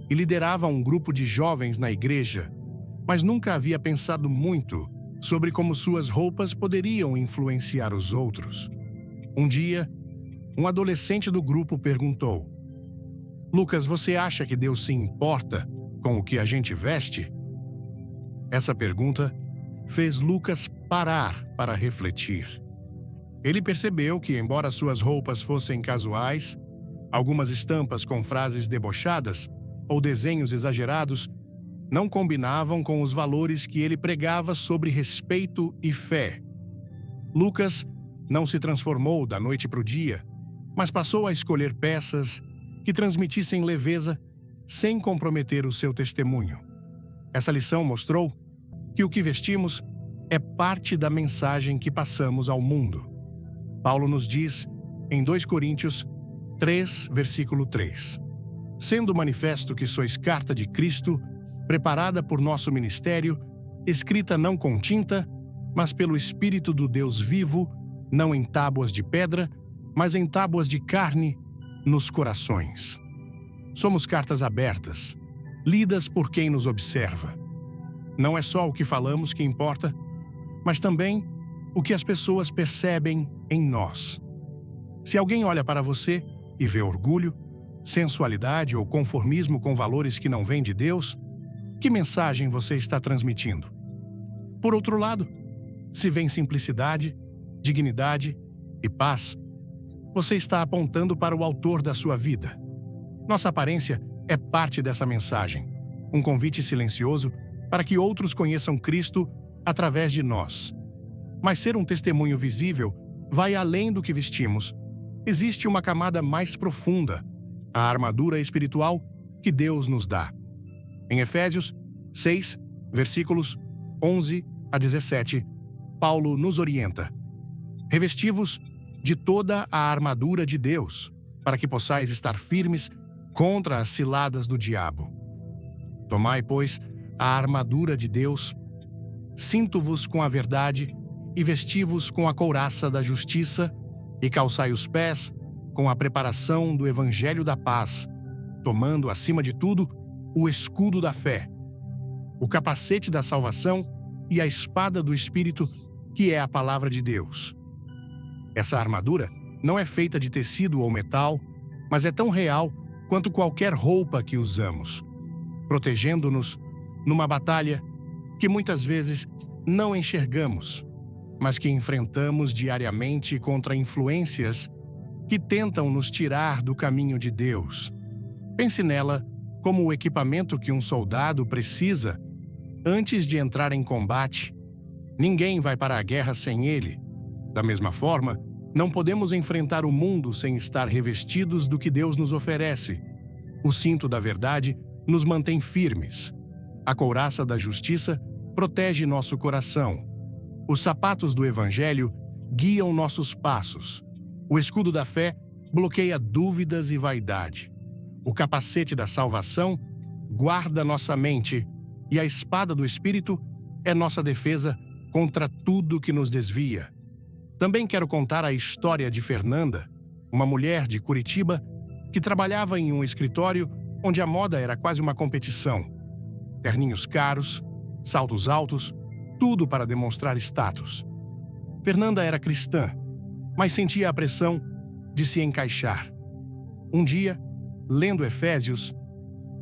e liderava um grupo de jovens na igreja, mas nunca havia pensado muito sobre como suas roupas poderiam influenciar os outros. Um dia, um adolescente do grupo perguntou: "Lucas, você acha que Deus se importa com o que a gente veste?" Essa pergunta fez Lucas parar para refletir. Ele percebeu que, embora suas roupas fossem casuais, algumas estampas com frases debochadas ou desenhos exagerados não combinavam com os valores que ele pregava sobre respeito e fé. Lucas não se transformou da noite para o dia, mas passou a escolher peças que transmitissem leveza sem comprometer o seu testemunho. Essa lição mostrou que o que vestimos é parte da mensagem que passamos ao mundo. Paulo nos diz, em 2 Coríntios 3, versículo 3: "Sendo manifesto que sois carta de Cristo, preparada por nosso ministério, escrita não com tinta, mas pelo Espírito do Deus vivo, não em tábuas de pedra, mas em tábuas de carne, nos corações." Somos cartas abertas, lidas por quem nos observa. Não é só o que falamos que importa, mas também o que as pessoas percebem em nós. Se alguém olha para você e vê orgulho, sensualidade ou conformismo com valores que não vêm de Deus, que mensagem você está transmitindo? Por outro lado, se vem simplicidade, dignidade e paz, você está apontando para o autor da sua vida. Nossa aparência é parte dessa mensagem, um convite silencioso para que outros conheçam Cristo através de nós. Mas ser um testemunho visível vai além do que vestimos. Existe uma camada mais profunda, a armadura espiritual que Deus nos dá. Em Efésios 6, versículos 11 a 17, Paulo nos orienta: "Revesti-vos de toda a armadura de Deus, para que possais estar firmes contra as ciladas do diabo. Tomai, pois, a armadura de Deus, cinto-vos com a verdade e vesti-vos com a couraça da justiça e calçai os pés com a preparação do evangelho da paz, tomando, acima de tudo, o escudo da fé, o capacete da salvação e a espada do Espírito, que é a palavra de Deus." Essa armadura não é feita de tecido ou metal, mas é tão real quanto qualquer roupa que usamos, protegendo-nos numa batalha que muitas vezes não enxergamos, mas que enfrentamos diariamente contra influências que tentam nos tirar do caminho de Deus. Pense nela como o equipamento que um soldado precisa antes de entrar em combate. Ninguém vai para a guerra sem ele. Da mesma forma, não podemos enfrentar o mundo sem estar revestidos do que Deus nos oferece. O cinto da verdade nos mantém firmes. A couraça da justiça protege nosso coração. Os sapatos do Evangelho guiam nossos passos. O escudo da fé bloqueia dúvidas e vaidade. O capacete da salvação guarda nossa mente e a espada do Espírito é nossa defesa contra tudo que nos desvia. Também quero contar a história de Fernanda, uma mulher de Curitiba que trabalhava em um escritório onde a moda era quase uma competição. Terninhos caros, saltos altos, tudo para demonstrar status. Fernanda era cristã, mas sentia a pressão de se encaixar. Um dia, lendo Efésios,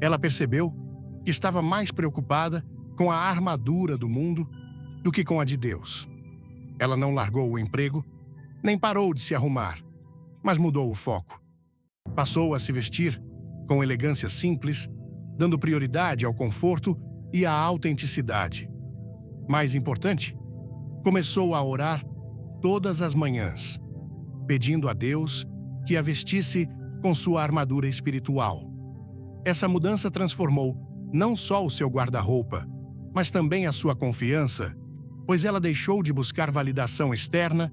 ela percebeu que estava mais preocupada com a armadura do mundo do que com a de Deus. Ela não largou o emprego, nem parou de se arrumar, mas mudou o foco. Passou a se vestir com elegância simples, dando prioridade ao conforto e à autenticidade. Mais importante, começou a orar todas as manhãs, pedindo a Deus que a vestisse com sua armadura espiritual. Essa mudança transformou não só o seu guarda-roupa, mas também a sua confiança, pois ela deixou de buscar validação externa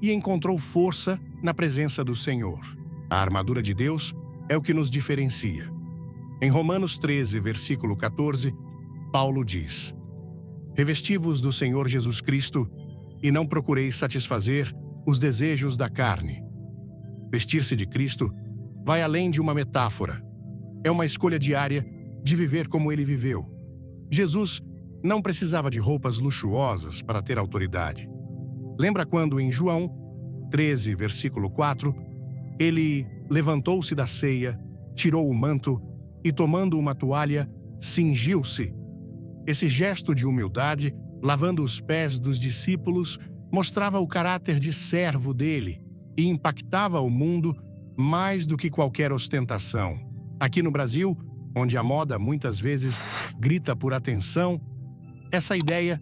e encontrou força na presença do Senhor. A armadura de Deus é o que nos diferencia. Em Romanos 13, versículo 14, Paulo diz: Revesti-vos do Senhor Jesus Cristo e não procureis satisfazer os desejos da carne. Vestir-se de Cristo vai além de uma metáfora. É uma escolha diária de viver como ele viveu. Jesus não precisava de roupas luxuosas para ter autoridade. Lembra quando, em João 13, versículo 4, ele levantou-se da ceia, tirou o manto e, tomando uma toalha, cingiu-se. Esse gesto de humildade, lavando os pés dos discípulos, mostrava o caráter de servo dele e impactava o mundo mais do que qualquer ostentação. Aqui no Brasil, onde a moda muitas vezes grita por atenção, essa ideia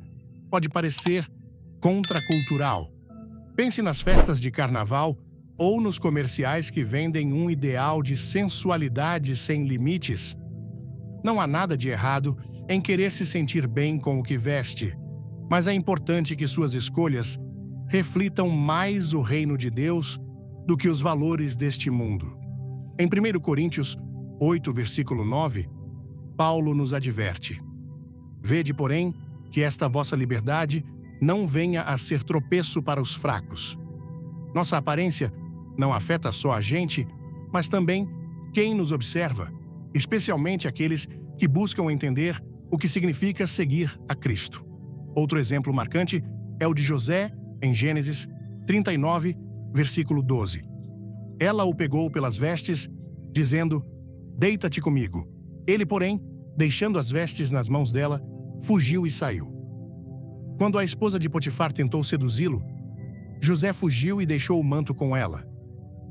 pode parecer contracultural. Pense nas festas de carnaval ou nos comerciais que vendem um ideal de sensualidade sem limites. Não há nada de errado em querer se sentir bem com o que veste, mas é importante que suas escolhas reflitam mais o reino de Deus do que os valores deste mundo. Em 1 Coríntios 8, versículo 9, Paulo nos adverte: Vede, porém, que esta vossa liberdade não venha a ser tropeço para os fracos. Nossa aparência não afeta só a gente, mas também quem nos observa, especialmente aqueles que buscam entender o que significa seguir a Cristo. Outro exemplo marcante é o de José, em Gênesis 39, versículo 12. Ela o pegou pelas vestes, dizendo: Deita-te comigo. Ele, porém, deixando as vestes nas mãos dela, fugiu e saiu. Quando a esposa de Potifar tentou seduzi-lo, José fugiu e deixou o manto com ela.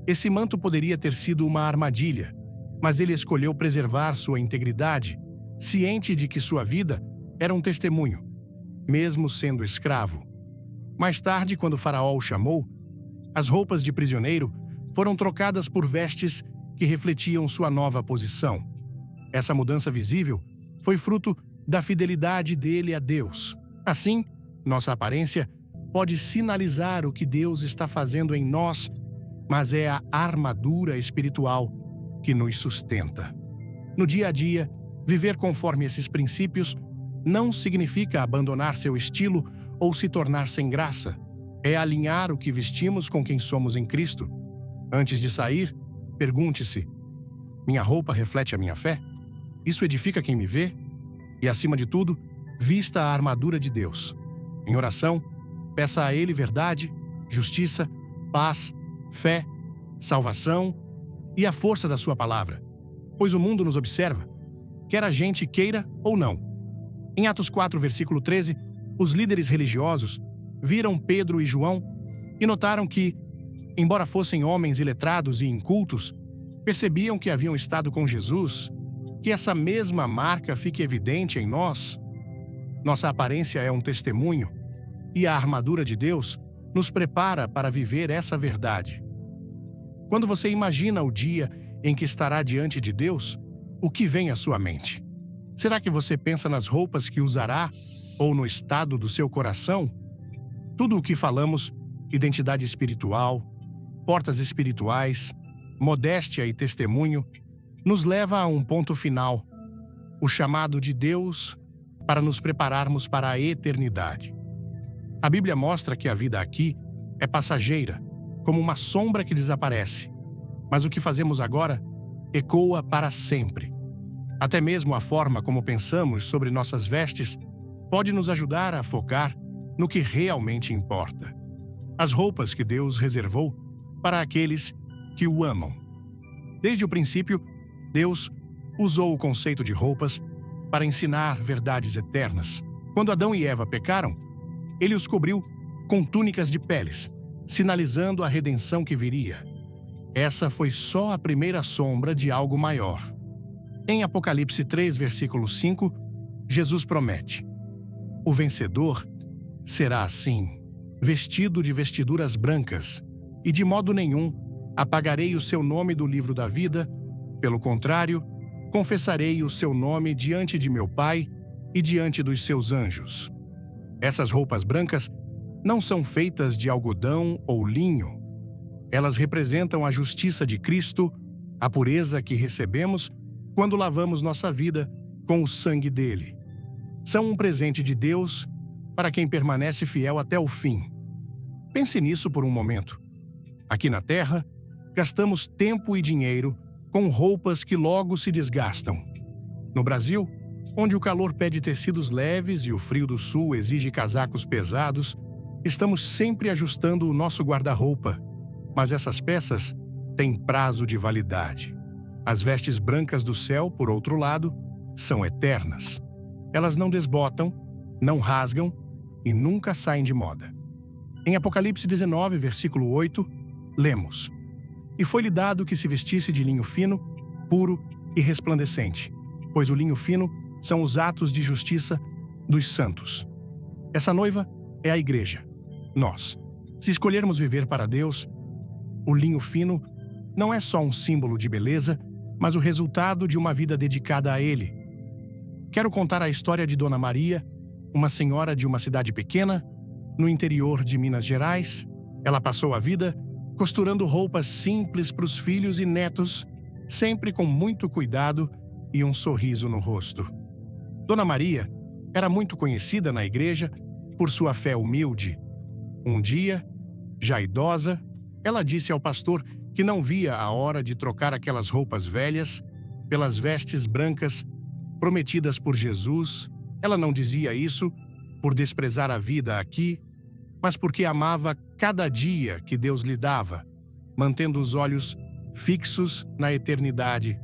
Esse manto poderia ter sido uma armadilha, mas ele escolheu preservar sua integridade, ciente de que sua vida era um testemunho, mesmo sendo escravo. Mais tarde, quando Faraó o chamou, as roupas de prisioneiro foram trocadas por vestes que refletiam sua nova posição. Essa mudança visível foi fruto da fidelidade dele a Deus. Assim, nossa aparência pode sinalizar o que Deus está fazendo em nós, mas é a armadura espiritual que nos sustenta. No dia a dia, viver conforme esses princípios não significa abandonar seu estilo ou se tornar sem graça. É alinhar o que vestimos com quem somos em Cristo. Antes de sair, pergunte-se: minha roupa reflete a minha fé? Isso edifica quem me vê? E, acima de tudo, vista a armadura de Deus. Em oração, peça a Ele verdade, justiça, paz, fé, salvação e a força da sua palavra, pois o mundo nos observa, quer a gente queira ou não. Em Atos 4, versículo 13, os líderes religiosos viram Pedro e João e notaram que, embora fossem homens iletrados e incultos, percebiam que haviam estado com Jesus. Que essa mesma marca fique evidente em nós. Nossa aparência é um testemunho, e a armadura de Deus nos prepara para viver essa verdade. Quando você imagina o dia em que estará diante de Deus, o que vem à sua mente? Será que você pensa nas roupas que usará ou no estado do seu coração? Tudo o que falamos, identidade espiritual, portas espirituais, modéstia e testemunho, nos leva a um ponto final, o chamado de Deus para nos prepararmos para a eternidade. A Bíblia mostra que a vida aqui é passageira, como uma sombra que desaparece, mas o que fazemos agora ecoa para sempre. Até mesmo a forma como pensamos sobre nossas vestes pode nos ajudar a focar no que realmente importa. As roupas que Deus reservou para aqueles que o amam. Desde o princípio, Deus usou o conceito de roupas para ensinar verdades eternas. Quando Adão e Eva pecaram, ele os cobriu com túnicas de peles, sinalizando a redenção que viria. Essa foi só a primeira sombra de algo maior. Em Apocalipse 3, versículo 5, Jesus promete: o vencedor será assim. vestido de vestiduras brancas, e de modo nenhum apagarei o seu nome do livro da vida. Pelo contrário, confessarei o seu nome diante de meu Pai e diante dos seus anjos. Essas roupas brancas não são feitas de algodão ou linho. Elas representam a justiça de Cristo, a pureza que recebemos quando lavamos nossa vida com o sangue dele. São um presente de Deus para quem permanece fiel até o fim. Pense nisso por um momento. Aqui na Terra, gastamos tempo e dinheiro com roupas que logo se desgastam. No Brasil, onde o calor pede tecidos leves e o frio do sul exige casacos pesados, estamos sempre ajustando o nosso guarda-roupa. Mas essas peças têm prazo de validade. As vestes brancas do céu, por outro lado, são eternas. Elas não desbotam, não rasgam e nunca saem de moda. Em Apocalipse 19, versículo 8, lemos: E foi-lhe dado que se vestisse de linho fino, puro e resplandecente, pois o linho fino são os atos de justiça dos santos. Essa noiva é a igreja, nós. Se escolhermos viver para Deus, o linho fino não é só um símbolo de beleza, mas o resultado de uma vida dedicada a Ele. Quero contar a história de Dona Maria, uma senhora de uma cidade pequena, no interior de Minas Gerais. Ela passou a vida costurando roupas simples para os filhos e netos, sempre com muito cuidado e um sorriso no rosto. Dona Maria era muito conhecida na igreja por sua fé humilde. Um dia, já idosa, ela disse ao pastor que não via a hora de trocar aquelas roupas velhas pelas vestes brancas prometidas por Jesus. Ela não dizia isso por desprezar a vida aqui, mas porque amava cada dia que Deus lhe dava, mantendo os olhos fixos na eternidade.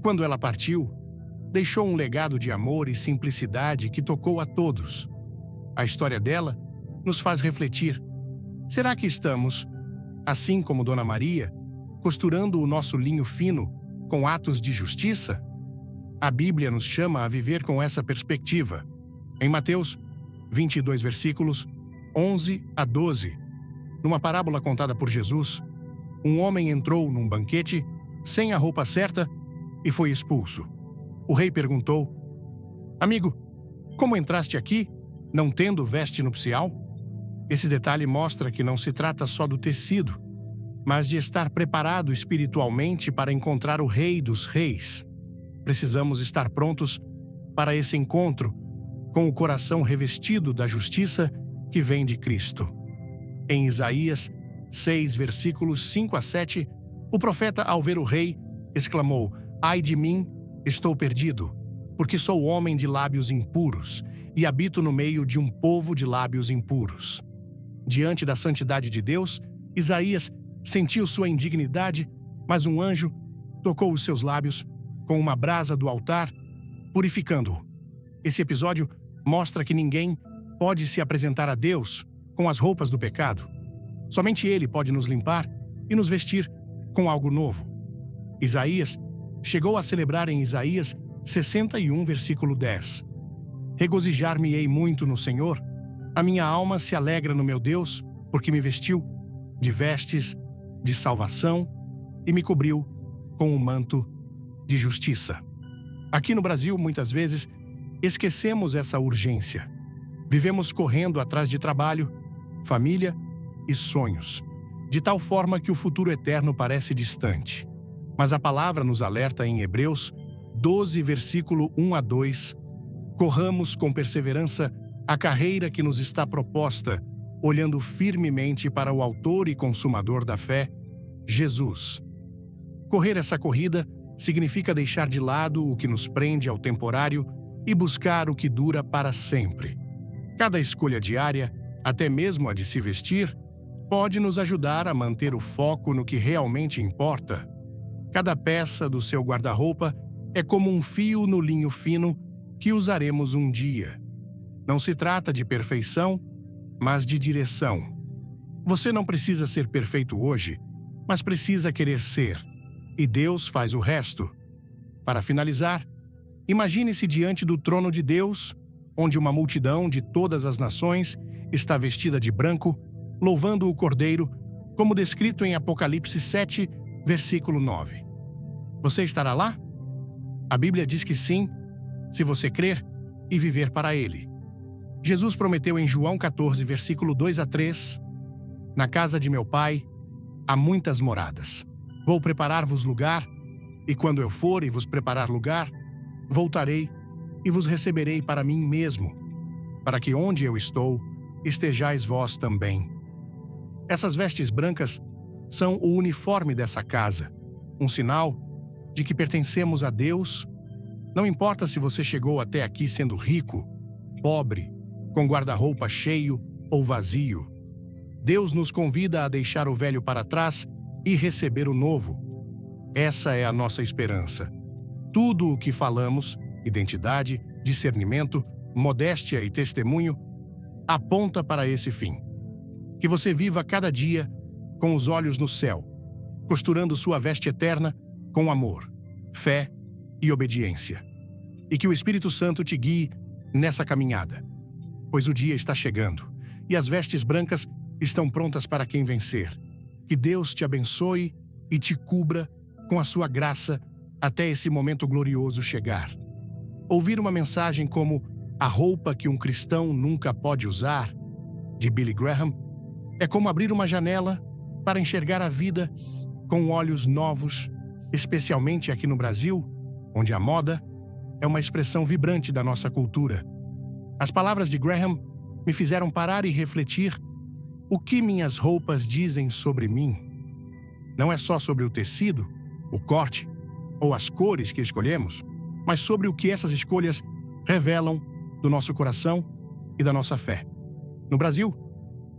Quando ela partiu, deixou um legado de amor e simplicidade que tocou a todos. A história dela nos faz refletir. Será que estamos, assim como Dona Maria, costurando o nosso linho fino com atos de justiça? A Bíblia nos chama a viver com essa perspectiva. Em Mateus 22, versículos 11 a 12, numa parábola contada por Jesus, um homem entrou num banquete sem a roupa certa e foi expulso. O rei perguntou: Amigo, como entraste aqui, não tendo veste nupcial? Esse detalhe mostra que não se trata só do tecido, mas de estar preparado espiritualmente para encontrar o Rei dos Reis. Precisamos estar prontos para esse encontro, com o coração revestido da justiça que vem de Cristo. Em Isaías 6, versículos 5 a 7, o profeta, ao ver o rei, exclamou: Ai de mim, estou perdido, porque sou homem de lábios impuros e habito no meio de um povo de lábios impuros. Diante da santidade de Deus, Isaías sentiu sua indignidade, mas um anjo tocou os seus lábios com uma brasa do altar, purificando-o. Esse episódio mostra que ninguém pode se apresentar a Deus com as roupas do pecado. Somente Ele pode nos limpar e nos vestir com algo novo. Isaías chegou a celebrar em Isaías 61, versículo 10. Regozijar-me-ei muito no Senhor, a minha alma se alegra no meu Deus, porque me vestiu de vestes de salvação e me cobriu com um manto de justiça. Aqui no Brasil, muitas vezes, esquecemos essa urgência. Vivemos correndo atrás de trabalho, família e sonhos, de tal forma que o futuro eterno parece distante. Mas a palavra nos alerta em Hebreus 12, versículo 1 a 2, corramos com perseverança a carreira que nos está proposta, olhando firmemente para o autor e consumador da fé, Jesus. Correr essa corrida significa deixar de lado o que nos prende ao temporário e buscar o que dura para sempre. Cada escolha diária, até mesmo a de se vestir, pode nos ajudar a manter o foco no que realmente importa. Cada peça do seu guarda-roupa é como um fio no linho fino que usaremos um dia. Não se trata de perfeição, mas de direção. Você não precisa ser perfeito hoje, mas precisa querer ser. E Deus faz o resto. Para finalizar, imagine-se diante do trono de Deus, onde uma multidão de todas as nações está vestida de branco louvando o Cordeiro, como descrito em Apocalipse 7, versículo 9. Você estará lá? A Bíblia diz que sim, se você crer e viver para Ele. Jesus prometeu em João 14, versículo 2 a 3, Na casa de meu Pai há muitas moradas. Vou preparar-vos lugar, e quando eu for e vos preparar lugar, voltarei e vos receberei para mim mesmo, para que onde eu estou, estejais vós também. Essas vestes brancas são o uniforme dessa casa, um sinal de que pertencemos a Deus. Não importa se você chegou até aqui sendo rico, pobre, com guarda-roupa cheio ou vazio. Deus nos convida a deixar o velho para trás e receber o novo. Essa é a nossa esperança. Tudo o que falamos, identidade, discernimento, modéstia e testemunho, aponta para esse fim. Que você viva cada dia com os olhos no céu, costurando sua veste eterna com amor, fé e obediência. E que o Espírito Santo te guie nessa caminhada, pois o dia está chegando e as vestes brancas estão prontas para quem vencer. Que Deus te abençoe e te cubra com a sua graça até esse momento glorioso chegar. Ouvir uma mensagem como A Roupa que um Cristão Nunca Pode Usar, de Billy Graham, é como abrir uma janela para enxergar a vida com olhos novos, especialmente aqui no Brasil, onde a moda é uma expressão vibrante da nossa cultura. As palavras de Graham me fizeram parar e refletir: o que minhas roupas dizem sobre mim? Não é só sobre o tecido, o corte ou as cores que escolhemos, mas sobre o que essas escolhas revelam do nosso coração e da nossa fé. No Brasil,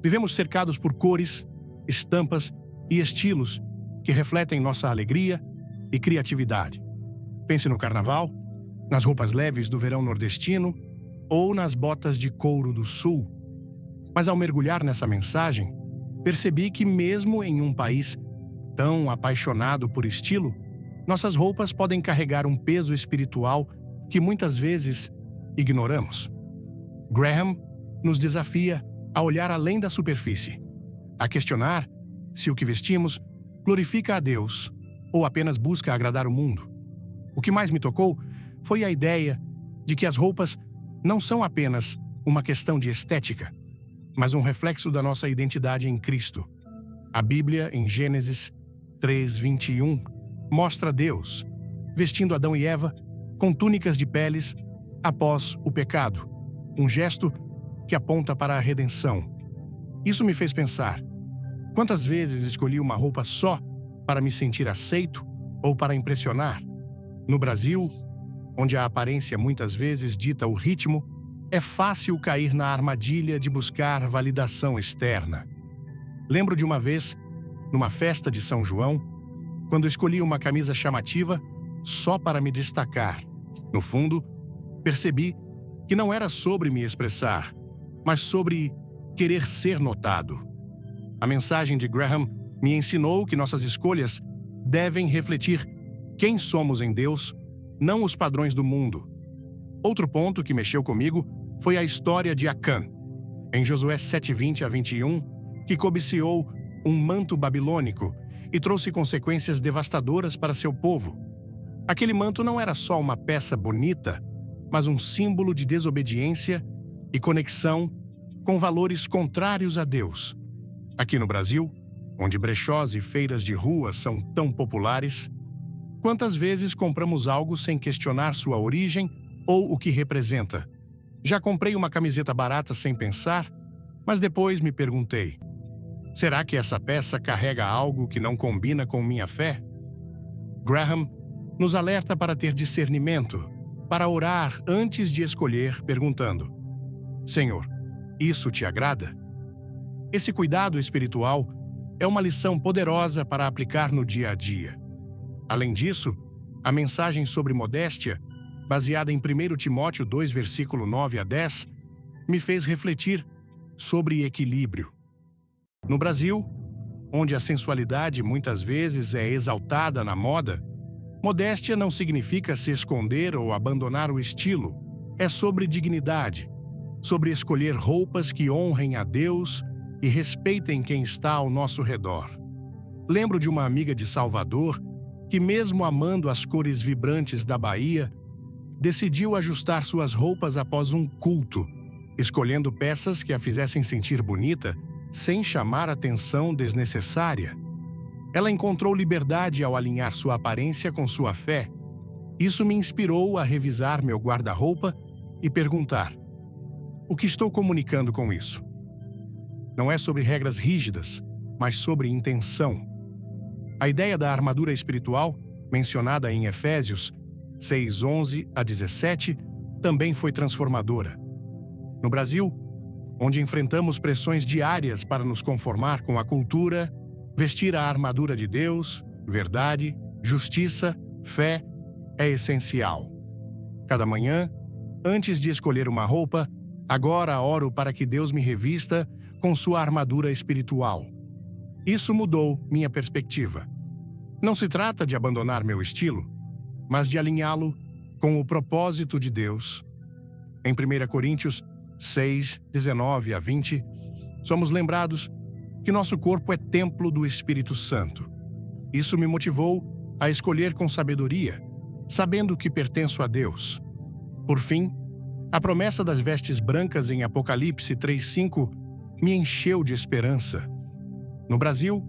vivemos cercados por cores, estampas e estilos que refletem nossa alegria e criatividade. Pense no carnaval, nas roupas leves do verão nordestino ou nas botas de couro do sul. Mas ao mergulhar nessa mensagem, percebi que mesmo em um país tão apaixonado por estilo, nossas roupas podem carregar um peso espiritual que muitas vezes ignoramos. Graham nos desafia a olhar além da superfície, a questionar se o que vestimos glorifica a Deus ou apenas busca agradar o mundo. O que mais me tocou foi a ideia de que as roupas não são apenas uma questão de estética, mas um reflexo da nossa identidade em Cristo. A Bíblia, em Gênesis 3:21, mostra Deus vestindo Adão e Eva com túnicas de peles após o pecado, um gesto que aponta para a redenção. Isso me fez pensar: quantas vezes escolhi uma roupa só para me sentir aceito ou para impressionar? No Brasil, onde a aparência muitas vezes dita o ritmo, é fácil cair na armadilha de buscar validação externa. Lembro de uma vez, numa festa de São João, quando escolhi uma camisa chamativa só para me destacar. No fundo, percebi que não era sobre me expressar, mas sobre querer ser notado. A mensagem de Graham me ensinou que nossas escolhas devem refletir quem somos em Deus, não os padrões do mundo. Outro ponto que mexeu comigo foi a história de Acã, em Josué 7:20-21, que cobiciou um manto babilônico e trouxe consequências devastadoras para seu povo. Aquele manto não era só uma peça bonita, mas um símbolo de desobediência e conexão com valores contrários a Deus. Aqui no Brasil, onde brechós e feiras de rua são tão populares, quantas vezes compramos algo sem questionar sua origem ou o que representa? Já comprei uma camiseta barata sem pensar, mas depois me perguntei: será que essa peça carrega algo que não combina com minha fé? Graham nos alerta para ter discernimento, para orar antes de escolher, perguntando: Senhor, isso te agrada? Esse cuidado espiritual é uma lição poderosa para aplicar no dia a dia. Além disso, a mensagem sobre modéstia, baseada em 1 Timóteo 2, versículo 9-10, me fez refletir sobre equilíbrio. No Brasil, onde a sensualidade muitas vezes é exaltada na moda, modéstia não significa se esconder ou abandonar o estilo. É sobre dignidade, sobre escolher roupas que honrem a Deus e respeitem quem está ao nosso redor. Lembro de uma amiga de Salvador que, mesmo amando as cores vibrantes da Bahia, decidiu ajustar suas roupas após um culto, escolhendo peças que a fizessem sentir bonita sem chamar atenção desnecessária. Ela encontrou liberdade ao alinhar sua aparência com sua fé. Isso me inspirou a revisar meu guarda-roupa e perguntar: o que estou comunicando com isso? Não é sobre regras rígidas, mas sobre intenção. A ideia da armadura espiritual, mencionada em Efésios 6:11-17, também foi transformadora. No Brasil, onde enfrentamos pressões diárias para nos conformar com a cultura, vestir a armadura de Deus, verdade, justiça, fé, é essencial. Cada manhã, antes de escolher uma roupa, agora oro para que Deus me revista com sua armadura espiritual. Isso mudou minha perspectiva. Não se trata de abandonar meu estilo, mas de alinhá-lo com o propósito de Deus. Em 1 Coríntios 6:19-20, somos lembrados que nosso corpo é templo do Espírito Santo. Isso me motivou a escolher com sabedoria, sabendo que pertenço a Deus. Por fim, a promessa das vestes brancas em Apocalipse 3:5 me encheu de esperança. No Brasil,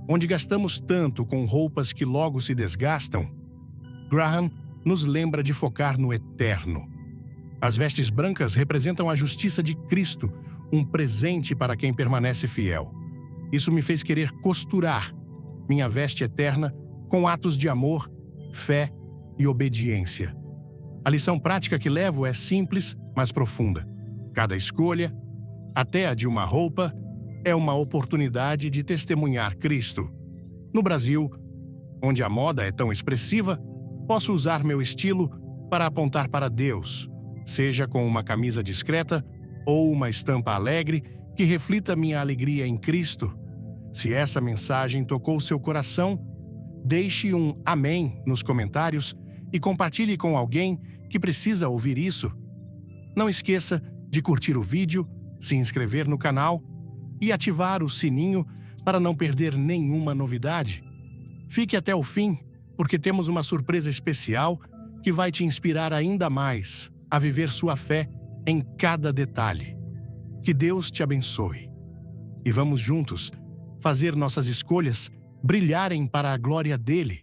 onde gastamos tanto com roupas que logo se desgastam, Graham nos lembra de focar no eterno. As vestes brancas representam a justiça de Cristo, um presente para quem permanece fiel. Isso me fez querer costurar minha veste eterna com atos de amor, fé e obediência. A lição prática que levo é simples, mas profunda. Cada escolha, até a de uma roupa, é uma oportunidade de testemunhar Cristo. No Brasil, onde a moda é tão expressiva, posso usar meu estilo para apontar para Deus, seja com uma camisa discreta ou uma estampa alegre que reflita minha alegria em Cristo. Se essa mensagem tocou seu coração, deixe um amém nos comentários e compartilhe com alguém que precisa ouvir isso. Não esqueça de curtir o vídeo, se inscrever no canal e ativar o sininho para não perder nenhuma novidade. Fique até o fim, porque temos uma surpresa especial que vai te inspirar ainda mais a viver sua fé em cada detalhe. Que Deus te abençoe. E vamos juntos fazer nossas escolhas brilharem para a glória dele.